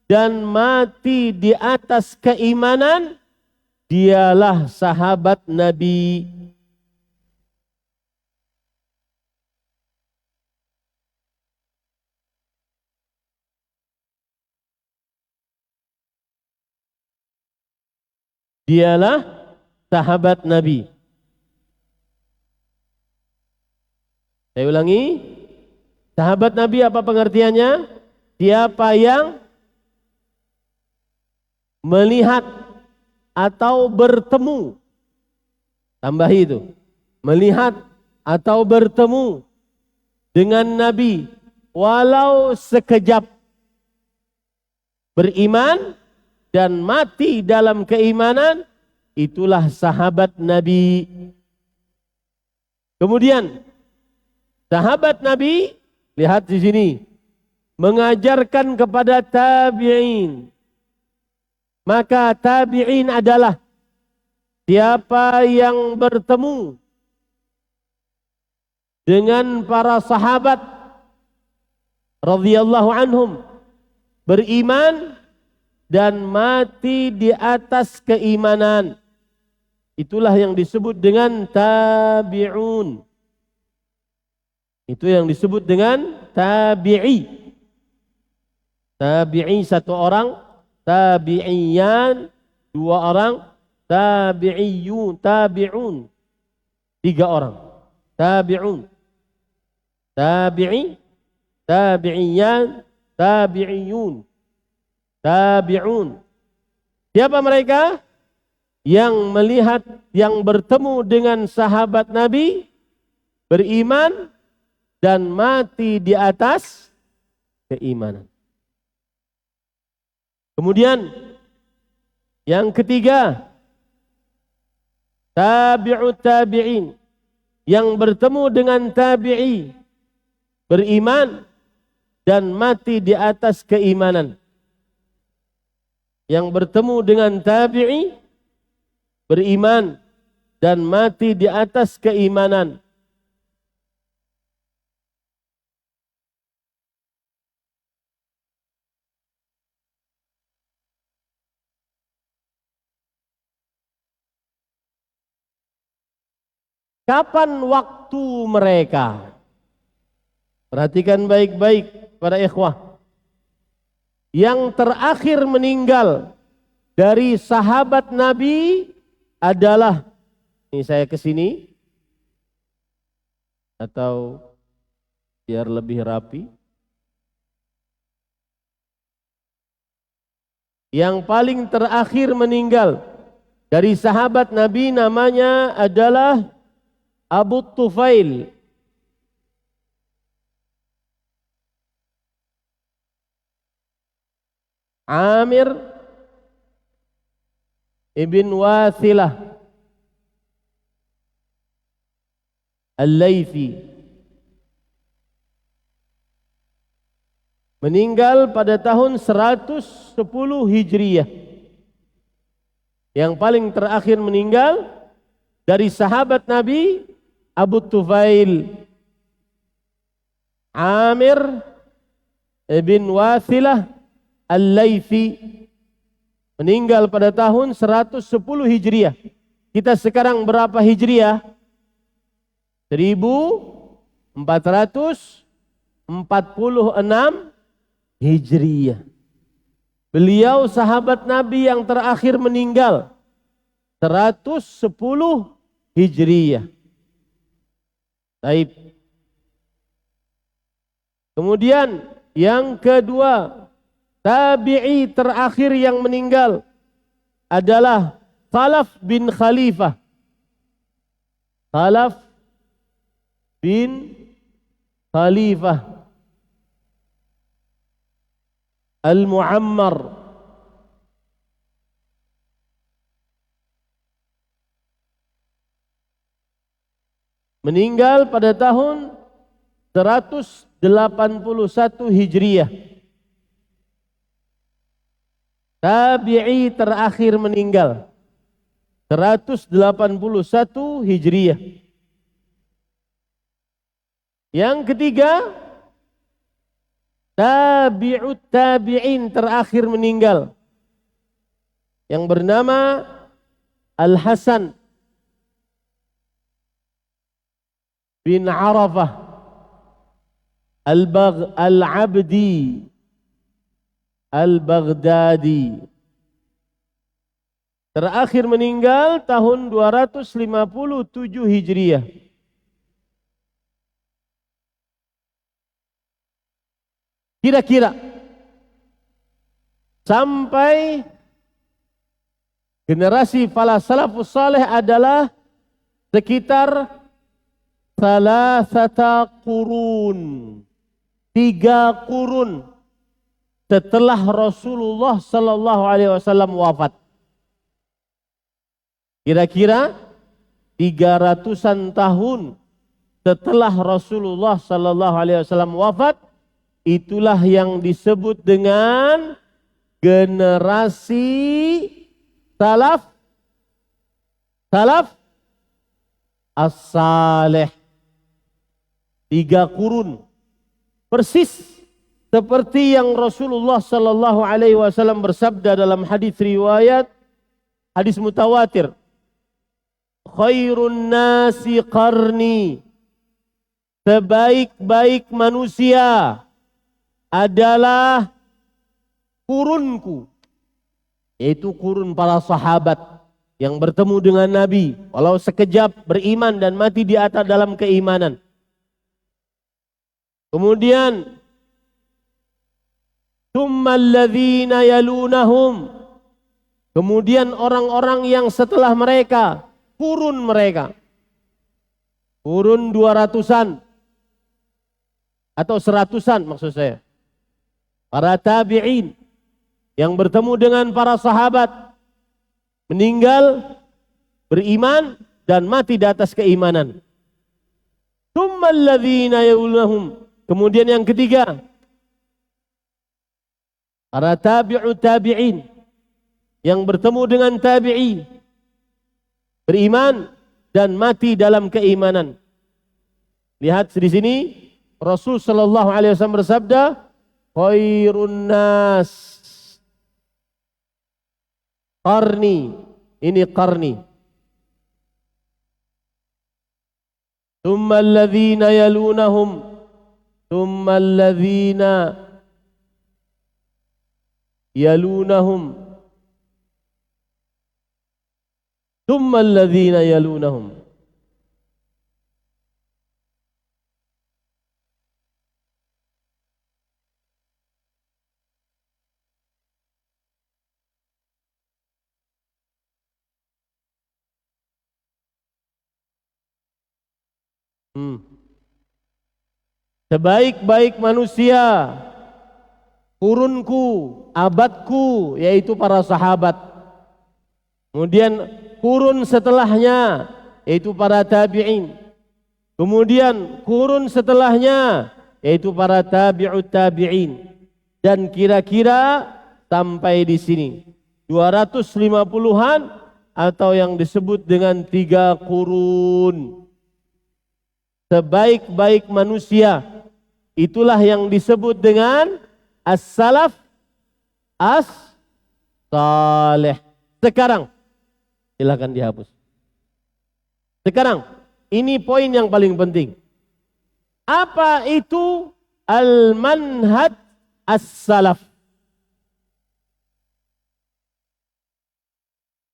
dan mati di atas keimanan, dialah sahabat Nabi. Dialah sahabat Nabi. Saya ulangi, sahabat Nabi apa pengertiannya? Siapa yang melihat atau bertemu, tambah itu, melihat atau bertemu dengan Nabi walau sekejap, beriman dan mati dalam keimanan, itulah sahabat Nabi. Kemudian sahabat Nabi, lihat di sini, mengajarkan kepada tabi'in. Maka tabi'in adalah siapa yang bertemu dengan para sahabat radhiyallahu anhum, beriman dan mati di atas keimanan. Itulah yang disebut dengan tabi'un. Itu yang disebut dengan tabi'i. Tabi'i satu orang, tabi'iyan dua orang, tabi'iyun, tabi'un tiga orang. Tabi'un, tabi'i, tabi'iyan, tabi'iyun, tabi'un. Siapa mereka? Yang melihat, yang bertemu dengan sahabat Nabi, beriman dan mati di atas keimanan. Kemudian yang ketiga, tabi'ut tabi'in, yang bertemu dengan tabi'i, beriman dan mati di atas keimanan. Yang bertemu dengan tabi'i, beriman dan mati di atas keimanan. Kapan waktu mereka? Perhatikan baik-baik para ikhwah. Yang terakhir meninggal dari sahabat Nabi adalah, ini saya ke sini atau biar lebih rapi. Yang paling terakhir meninggal dari sahabat Nabi namanya adalah Abu Tufail. Amir ibn Wathilah Al-Laythi, meninggal pada tahun 110 Hijriyah. Yang paling terakhir meninggal dari sahabat Nabi Abu Tufail Amir ibn Wathilah Al-Laythi, meninggal pada tahun 110 Hijriah. Kita sekarang berapa Hijriah? 1446 Hijriah. Beliau sahabat Nabi yang terakhir meninggal 110 Hijriah. Baik. Kemudian yang kedua, tabi'i terakhir yang meninggal adalah Khalaf bin Khalifah. Khalaf bin Khalifah Al-Muammar, meninggal pada tahun 181 Hijriah. Tabi'i terakhir meninggal 181 Hijriah. Yang ketiga tabi'ut tabi'in terakhir meninggal, yang bernama Al-Hasan bin Arafah Al-Abdi Al-Baghdadi, terakhir meninggal tahun 257 Hijriah. Kira-kira sampai generasi para salafus saleh adalah sekitar salasata qurun, 3 kurun setelah Rasulullah sallallahu alaihi wasallam wafat. Kira-kira 300-an tahun setelah Rasulullah sallallahu alaihi wasallam wafat, itulah yang disebut dengan generasi salaf as-saleh. 3 kurun. Persis seperti yang Rasulullah sallallahu alaihi wasallam bersabda dalam hadis riwayat, hadis mutawatir, khairun nasi qarni, sebaik-baik manusia adalah kurunku, yaitu kurun para sahabat yang bertemu dengan Nabi, walau sekejap, beriman dan mati di atas dalam keimanan. Kemudian tsummal ladzina yalunahum, kemudian orang-orang yang setelah mereka, kurun mereka, kurun 200-an atau 100-an maksud saya, para tabi'in yang bertemu dengan para sahabat, meninggal beriman dan mati di atas keimanan. Tsummal ladzina yalunahum, kemudian yang ketiga, para tabi'ut tabi'in yang bertemu dengan tabi'i, beriman dan mati dalam keimanan. Lihat di sini Rasul sallallahu alaihi wasallam bersabda, khairun nas qarni, ini qarni, tsummal ladzina yalunahum, tsummal ladzina yalunahum, tsummal ladzina yalunahum. Sebaik-baik manusia, kurunku, abadku, yaitu para sahabat. Kemudian kurun setelahnya, yaitu para tabi'in. Kemudian kurun setelahnya, yaitu para tabi'ut tabi'in. Dan kira-kira sampai di sini 250-an atau yang disebut dengan 3 kurun. Sebaik-baik manusia, itulah yang disebut dengan as-salaf as-saleh. Sekarang silakan dihapus. Sekarang ini poin yang paling penting. Apa itu al-manhaj as-salaf?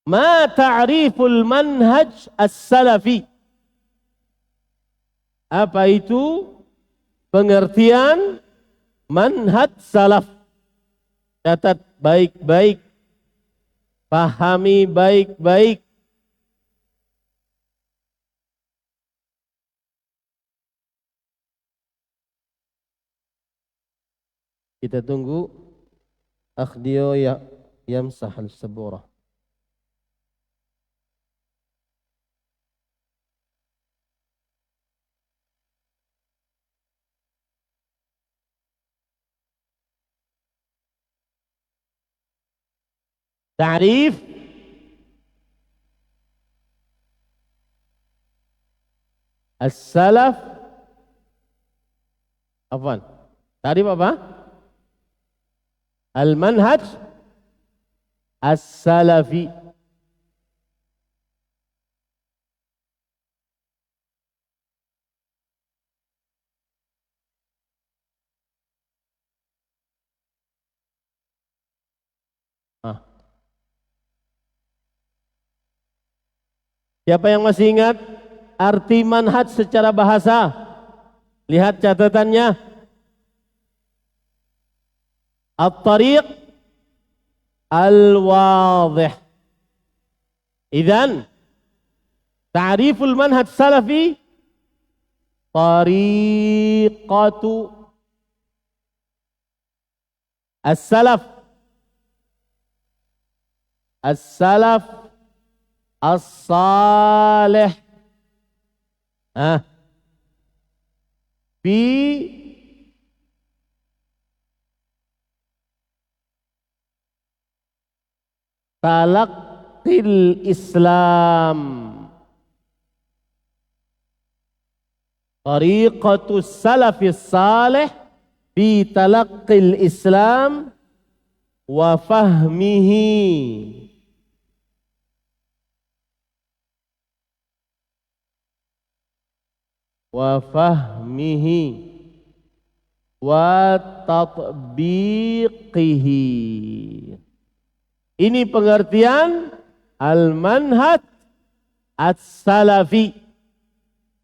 Ma ta'riful manhaj as-salafi? Apa itu pengertian manhaj salaf? Catat baik-baik, pahami baik-baik. Kita tunggu akhdio ya yamsahal saburah. Ta'rif as-salaf, afwan. Ta'rif apa? Al-manhaj as-salafi. Siapa yang masih ingat arti manhaj secara bahasa? Lihat catatannya. At-tariq al-wadih. Idzan ta'riful manhaj salafi tariqatu as-salaf. As-salaf as-salih. Fi talaqqil Islam. Tariqatus salafis salih fi talaqqil Islam wa fahmihi. Wa fahmihi wa tatbiqihi. Ini pengertian al-manhaj as-salafi.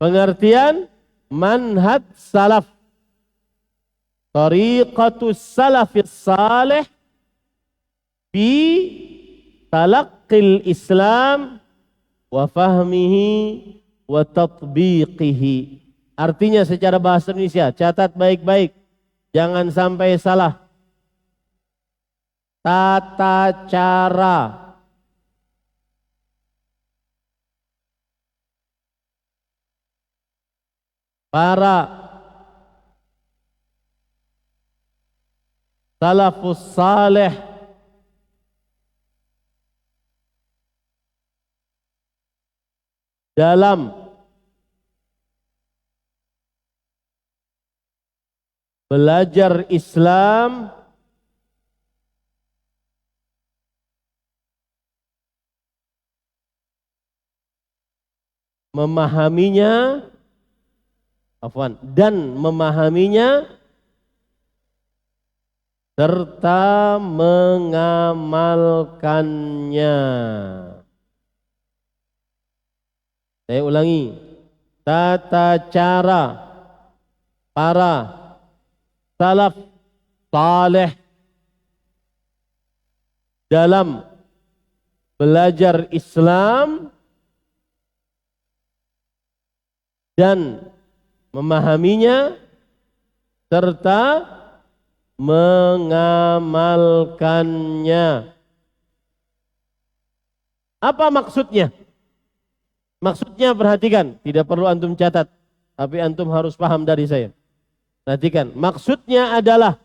Pengertian manhaj salaf. Tariqatus salafis salih fi talaqqil Islam wa fahmihi wa tatbiqihi. Artinya secara bahasa Indonesia, catat baik-baik, jangan sampai salah. Tata cara para salafus salih dalam belajar Islam memahaminya dan memahaminya serta mengamalkannya. Saya ulangi, tata cara para salaf saleh dalam belajar Islam dan memahaminya serta mengamalkannya. Apa maksudnya? Maksudnya perhatikan, tidak perlu antum catat, tapi antum harus paham dari saya. Perhatikan, maksudnya adalah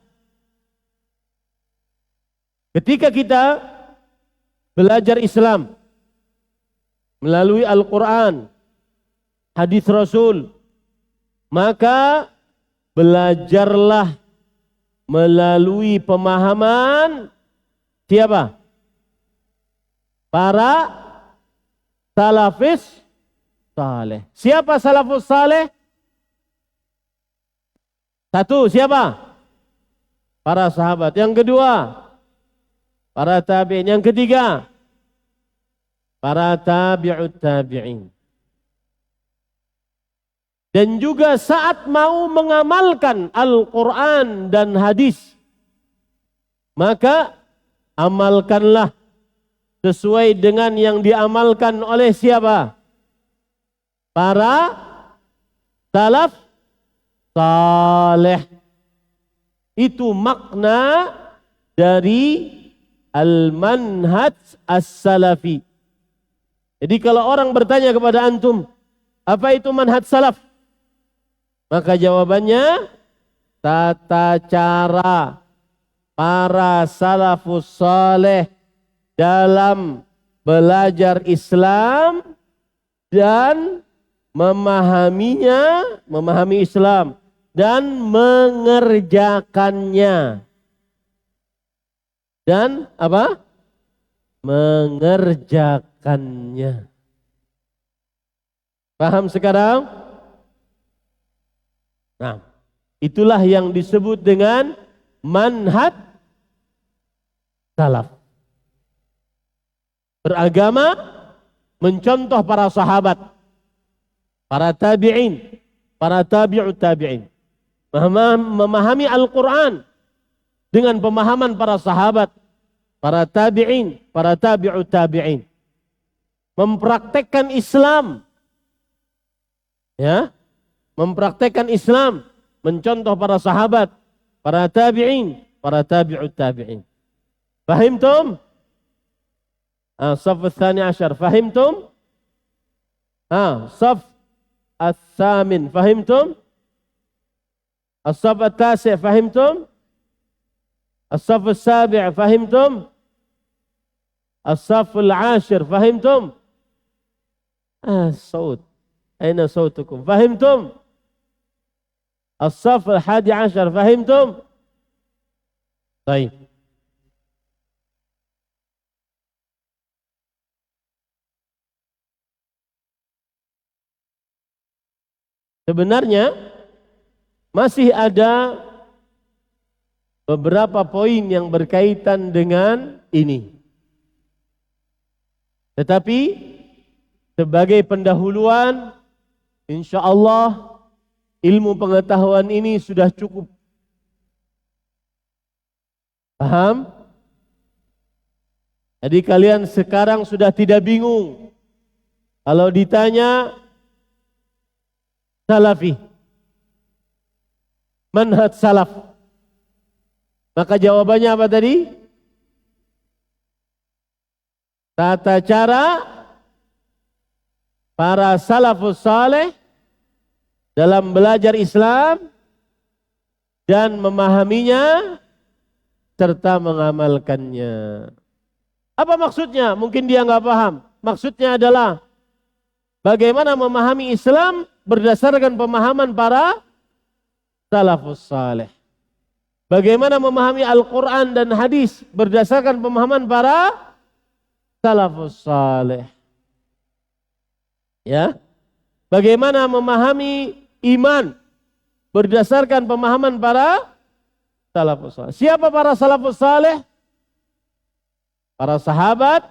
ketika kita belajar Islam melalui Al-Quran, hadis Rasul, maka belajarlah melalui pemahaman siapa? Para salafis saleh. Siapa salafus saleh? Satu, siapa? Para sahabat. Yang kedua, para tabi'in. Yang ketiga, para tabi'ut tabi'in. Dan juga saat mau mengamalkan Al-Quran dan hadis, maka amalkanlah sesuai dengan yang diamalkan oleh siapa? Para salaf saleh. Itu makna dari al-manhaj as-salafi. Jadi kalau orang bertanya kepada antum, apa itu manhaj salaf? Maka jawabannya, tata cara para salafus saleh dalam belajar Islam dan memahaminya, memahami Islam dan mengerjakannya. dan apa? Mengerjakannya. Paham sekarang? Nah, itulah yang disebut dengan manhaj salaf. Beragama, mencontoh para sahabat, para tabi'in, para tabi'ut tabi'in. Memahami Al-Quran dengan pemahaman para sahabat, para tabi'in, para tabi'ut tabi'in. Mempraktekkan Islam, ya, mempraktekkan Islam, mencontoh para sahabat, para tabi'in, para tabi'ut tabi'in. Fahimtum? Saf al-thani ashar, fahimtum? Saf al-thamin, fahimtum? As-saf al-tasi' fahimtum? As-saf al-sabi' fahimtum? As-saf al-ashir fahimtum? Saut. Aina sautukum? Fahimtum? As-saf al-hadi ashar fahimtum? Baik. Sebenarnya masih ada beberapa poin yang berkaitan dengan ini. Tetapi sebagai pendahuluan, insya Allah ilmu pengetahuan ini sudah cukup. Paham? Jadi kalian sekarang sudah tidak bingung. Kalau ditanya salafi, manhaj salaf, maka jawabannya apa tadi? Tata cara para salafus saleh dalam belajar Islam dan memahaminya serta mengamalkannya. Apa maksudnya? Mungkin dia nggak paham. Maksudnya adalah bagaimana memahami Islam berdasarkan pemahaman para salafus saleh. Bagaimana memahami Al-Quran dan hadis berdasarkan pemahaman para salafus saleh. Ya. Bagaimana memahami iman berdasarkan pemahaman para salafus saleh. Siapa para salafus saleh? Para sahabat,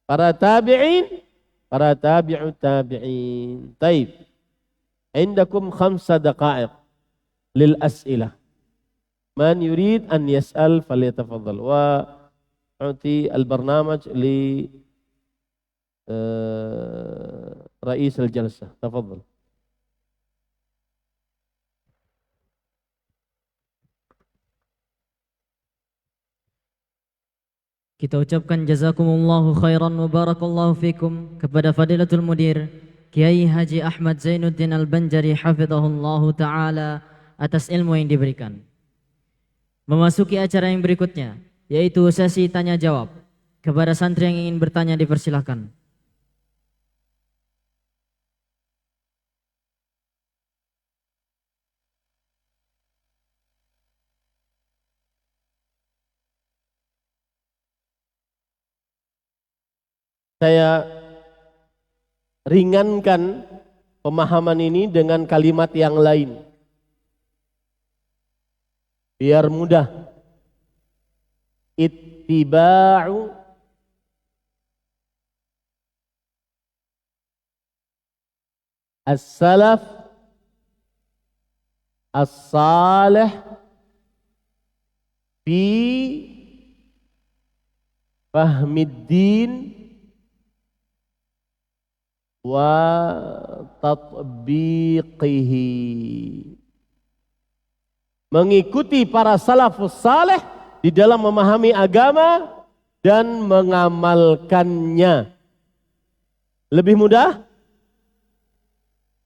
para tabi'in, para tabi'ut tabi'in. Taib. Indakum 5 daqaiq lil as'ilah. Man yurid an yas'al falyatafaddal. Wa u'ti al-barnamaj li رئيس الجلسة تفضل. Kita ucapkan jazakumullahu khairan wa barakallahu fikum kepada Fadilatul Mudir Kiai Haji Ahmad Zainuddin Al-Banjari hafizahullahu taala atas ilmu yang diberikan. Memasuki acara yang berikutnya, yaitu sesi tanya jawab. Kepada santri yang ingin bertanya dipersilahkan. Saya ringankan pemahaman ini dengan kalimat yang lain. Biar mudah. Ittiba'u as-salaf as-salih fi fahmiddin wa tatbiqihi. Mengikuti para salafus saleh di dalam memahami agama dan mengamalkannya. Lebih mudah?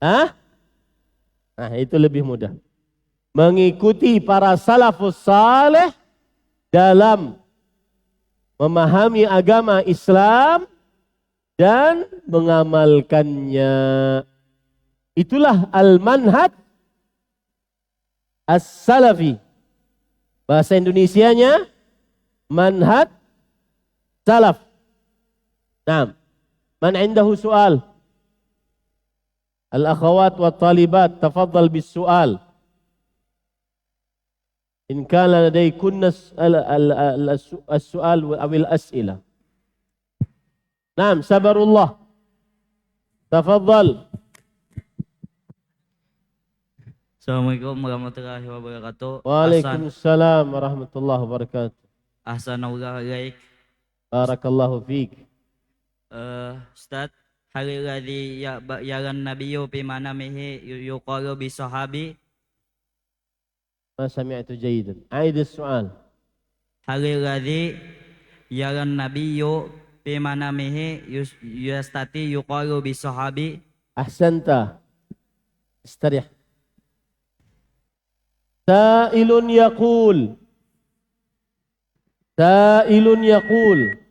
Nah, itu lebih mudah. Mengikuti para salafus saleh dalam memahami agama Islam dan mengamalkannya. Itulah al-manhaj as-salafi. Bahasa Indonesianya manhaj salaf. Naam. Man indahu su'al? Al-akhawat wa talibat, tafaddal bis su'al. In kana ladaykunna as-su'al awil as'ila. Naam, sabarullah. Tafaddal. Assalamualaikum warahmatullahi wabarakatuh. Waalaikumsalam warahmatullahi wabarakatuh. Ahsanallahu ilaik. Barakallahu fiik. Ustaz, hari ladzi yaran nabiyyu fi manamihi yuqalu bi sahabi. Ma sami'tu jayyidan. Aid as-su'al. Hari ladzi yaran nabiyyu fi manamihi yastati yuqalu bi sahabi. Ahsanta. Istarih. Sa'ilun yaqul. Sa'ilun yaqul.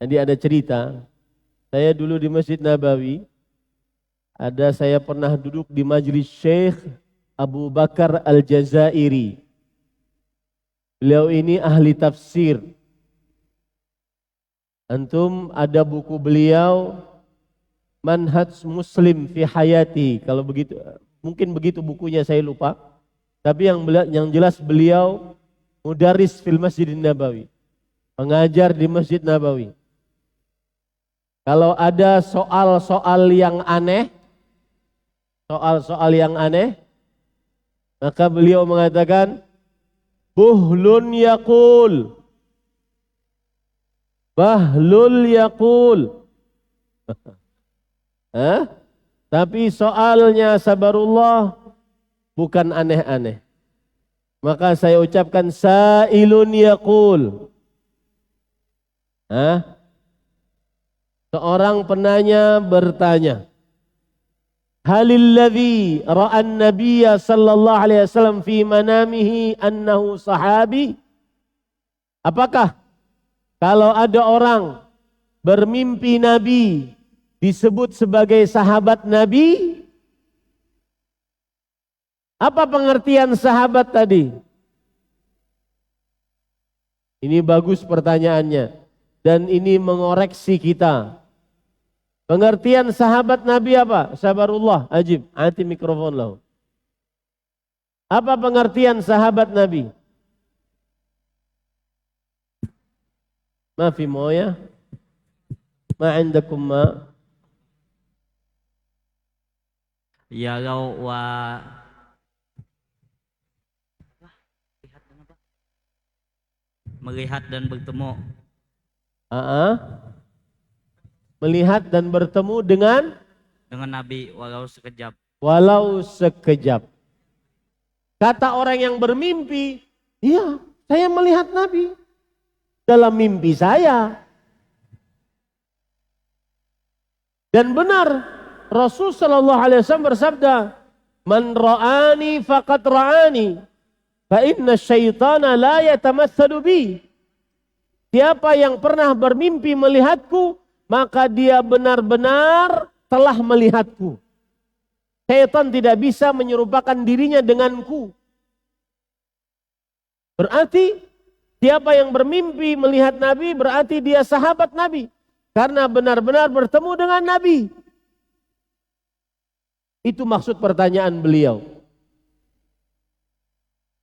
Jadi ada cerita, saya dulu di Masjid Nabawi, saya pernah duduk di majlis Syekh Abu Bakar Al-Jazairi. Beliau ini ahli tafsir. Antum ada buku beliau, Manhaj Muslim fi Hayati. Kalau begitu, mungkin begitu bukunya, saya lupa. Tapi yang jelas beliau mudaris fil Masjid Nabawi, mengajar di Masjid Nabawi. Kalau ada soal-soal yang aneh, maka beliau mengatakan, buhlun yaqul, bahlul yaqul. Tapi soalnya sabarullah bukan aneh-aneh. Maka saya ucapkan sa'ilun yaqul. Seorang penanya bertanya, halil ladzi ra'an nabiyya sallallahu alaihi wasallam fi manamihi annahu sahabi? Apakah kalau ada orang bermimpi Nabi disebut sebagai sahabat Nabi? Apa pengertian sahabat tadi? Ini bagus pertanyaannya, dan ini mengoreksi kita. Pengertian sahabat Nabi apa? Sabarullah, ajib, anti mikrofon lahu. Apa pengertian sahabat Nabi? Ma fi moya? Ma indakum ma? Ya law wa melihat dan bertemu. Melihat dan bertemu dengan Nabi walau sekejap. Walau sekejap. Kata orang yang bermimpi, iya, saya melihat Nabi dalam mimpi saya. Dan benar, Rasul sallallahu alaihi wasallam bersabda, "Man ra'ani faqad ra'ani, fa inna syaitana la yatamatsalu bi." Siapa yang pernah bermimpi melihatku, maka dia benar-benar telah melihatku. Syaitan tidak bisa menyerupakan dirinya denganku. Berarti siapa yang bermimpi melihat Nabi berarti dia sahabat Nabi. Karena benar-benar bertemu dengan Nabi. Itu maksud pertanyaan beliau.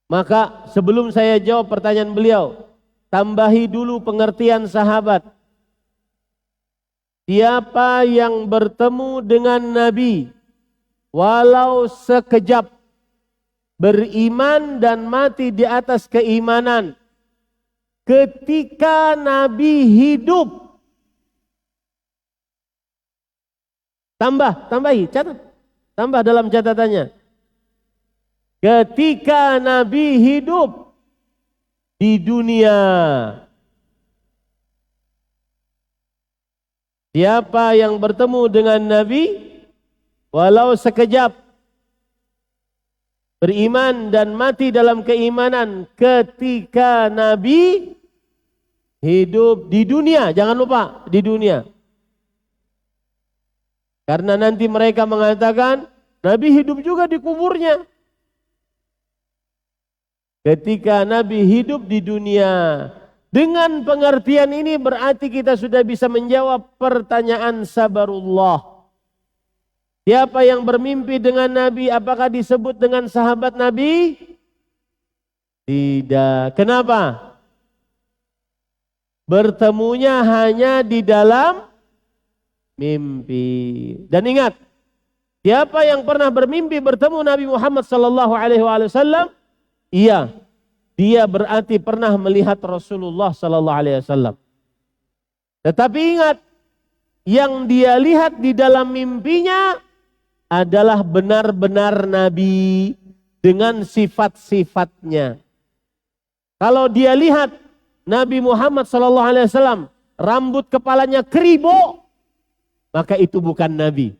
Maka sebelum saya jawab pertanyaan beliau, tambahi dulu pengertian sahabat. Siapa yang bertemu dengan Nabi walau sekejap, beriman dan mati di atas keimanan ketika Nabi hidup. Tambahi, catat. Tambah dalam catatannya. Ketika Nabi hidup di dunia. Siapa yang bertemu dengan Nabi walau sekejap, beriman dan mati dalam keimanan ketika Nabi hidup di dunia. Jangan lupa, di dunia. Karena nanti mereka mengatakan Nabi hidup juga di kuburnya. ketika Nabi hidup di dunia. Dengan pengertian ini berarti kita sudah bisa menjawab pertanyaan sabarullah. Siapa yang bermimpi dengan Nabi, apakah disebut dengan sahabat Nabi? Tidak. Kenapa? Bertemunya hanya di dalam mimpi. Dan ingat, siapa yang pernah bermimpi bertemu Nabi Muhammad sallallahu alaihi wasallam? Iya, dia berarti pernah melihat Rasulullah sallallahu alaihi wasallam. Tetapi ingat, yang dia lihat di dalam mimpinya adalah benar-benar Nabi dengan sifat-sifatnya. Kalau dia lihat Nabi Muhammad sallallahu alaihi wasallam rambut kepalanya keribo, maka itu bukan Nabi.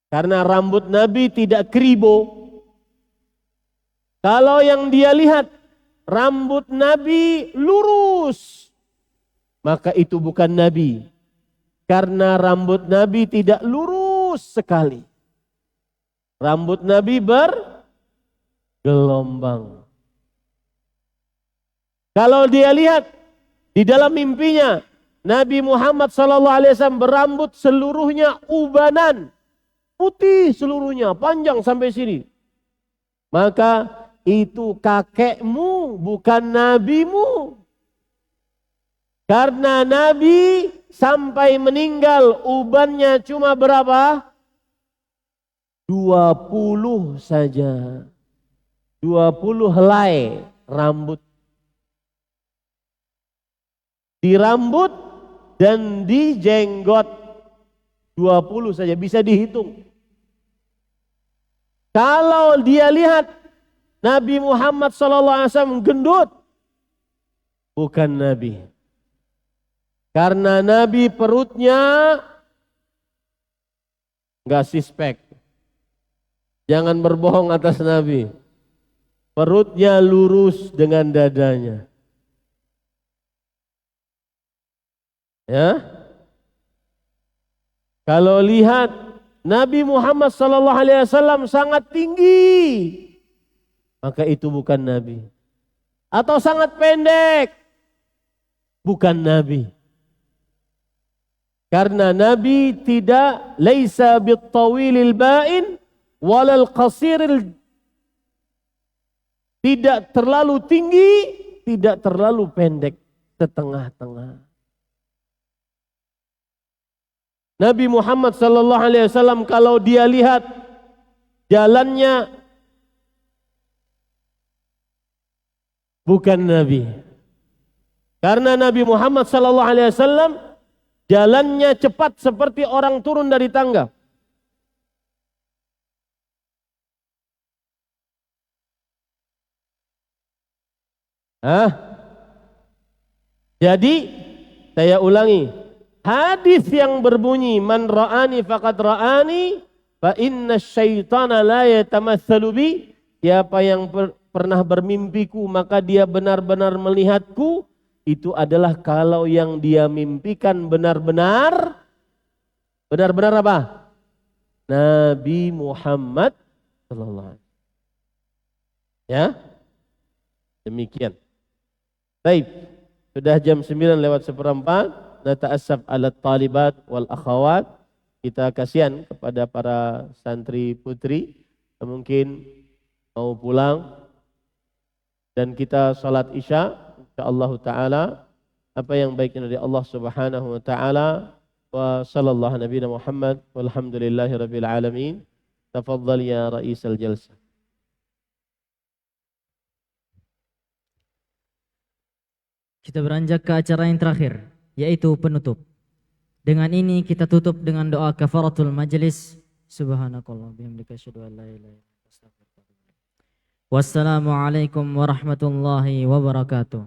Karena rambut Nabi tidak keribo. Kalau yang dia lihat rambut Nabi lurus, maka itu bukan Nabi. Karena rambut Nabi tidak lurus sekali. Rambut Nabi bergelombang. Kalau dia lihat di dalam mimpinya Nabi Muhammad SAW berambut seluruhnya ubanan, putih seluruhnya, panjang sampai sini, maka itu kakekmu bukan nabimu. Karena Nabi sampai meninggal ubannya cuma berapa? 20 saja. 20 helai rambut. Di rambut dan di jenggot 20 saja, bisa dihitung. Kalau dia lihat Nabi Muhammad SAW gendut, bukan Nabi. Karena Nabi perutnya enggak sispek. Jangan berbohong atas Nabi. Perutnya lurus dengan dadanya. Ya. Kalau lihat Nabi Muhammad SAW sangat tinggi, maka itu bukan Nabi. Atau sangat pendek, bukan Nabi. Karena Nabi tidak laisa bit-tawilil ba'in walal qasiril, tidak terlalu tinggi, tidak terlalu pendek, setengah-tengah. Nabi Muhammad sallallahu alaihi wasallam kalau dia lihat jalannya bukan Nabi. Karena Nabi Muhammad sallallahu alaihi wasallam jalannya cepat seperti orang turun dari tangga. Jadi saya ulangi. Hadis yang berbunyi man ra'ani faqad ra'ani fa inna syaitana la yatamatsalu bi, siapa yang pernah bermimpiku maka dia benar-benar melihatku, itu adalah kalau yang dia mimpikan benar-benar apa? Nabi Muhammad sallallahu alaihi wasallam. Ya? Demikian. Baik, sudah jam 9:04. Nata'assaf ala talibat wal akhawat. Kita kasihan kepada para santri putri yang mungkin mau pulang. Dan kita salat isya insyaallah taala. Apa yang baiknya dari Allah Subhanahu wa taala. Wa sallallahu nabiyana Muhammad walhamdulillahi rabbil alamin. Tafadhal ya raisal jalsah. Kita beranjak ke acara yang terakhir, yaitu penutup. Dengan ini kita tutup dengan doa kafaratul majlis. Subhanakallah bihamdika asyhadu an la ilaha illa anta astaghfiruka wa atubu ilaik. Wassalamualaikum warahmatullahi wabarakatuh.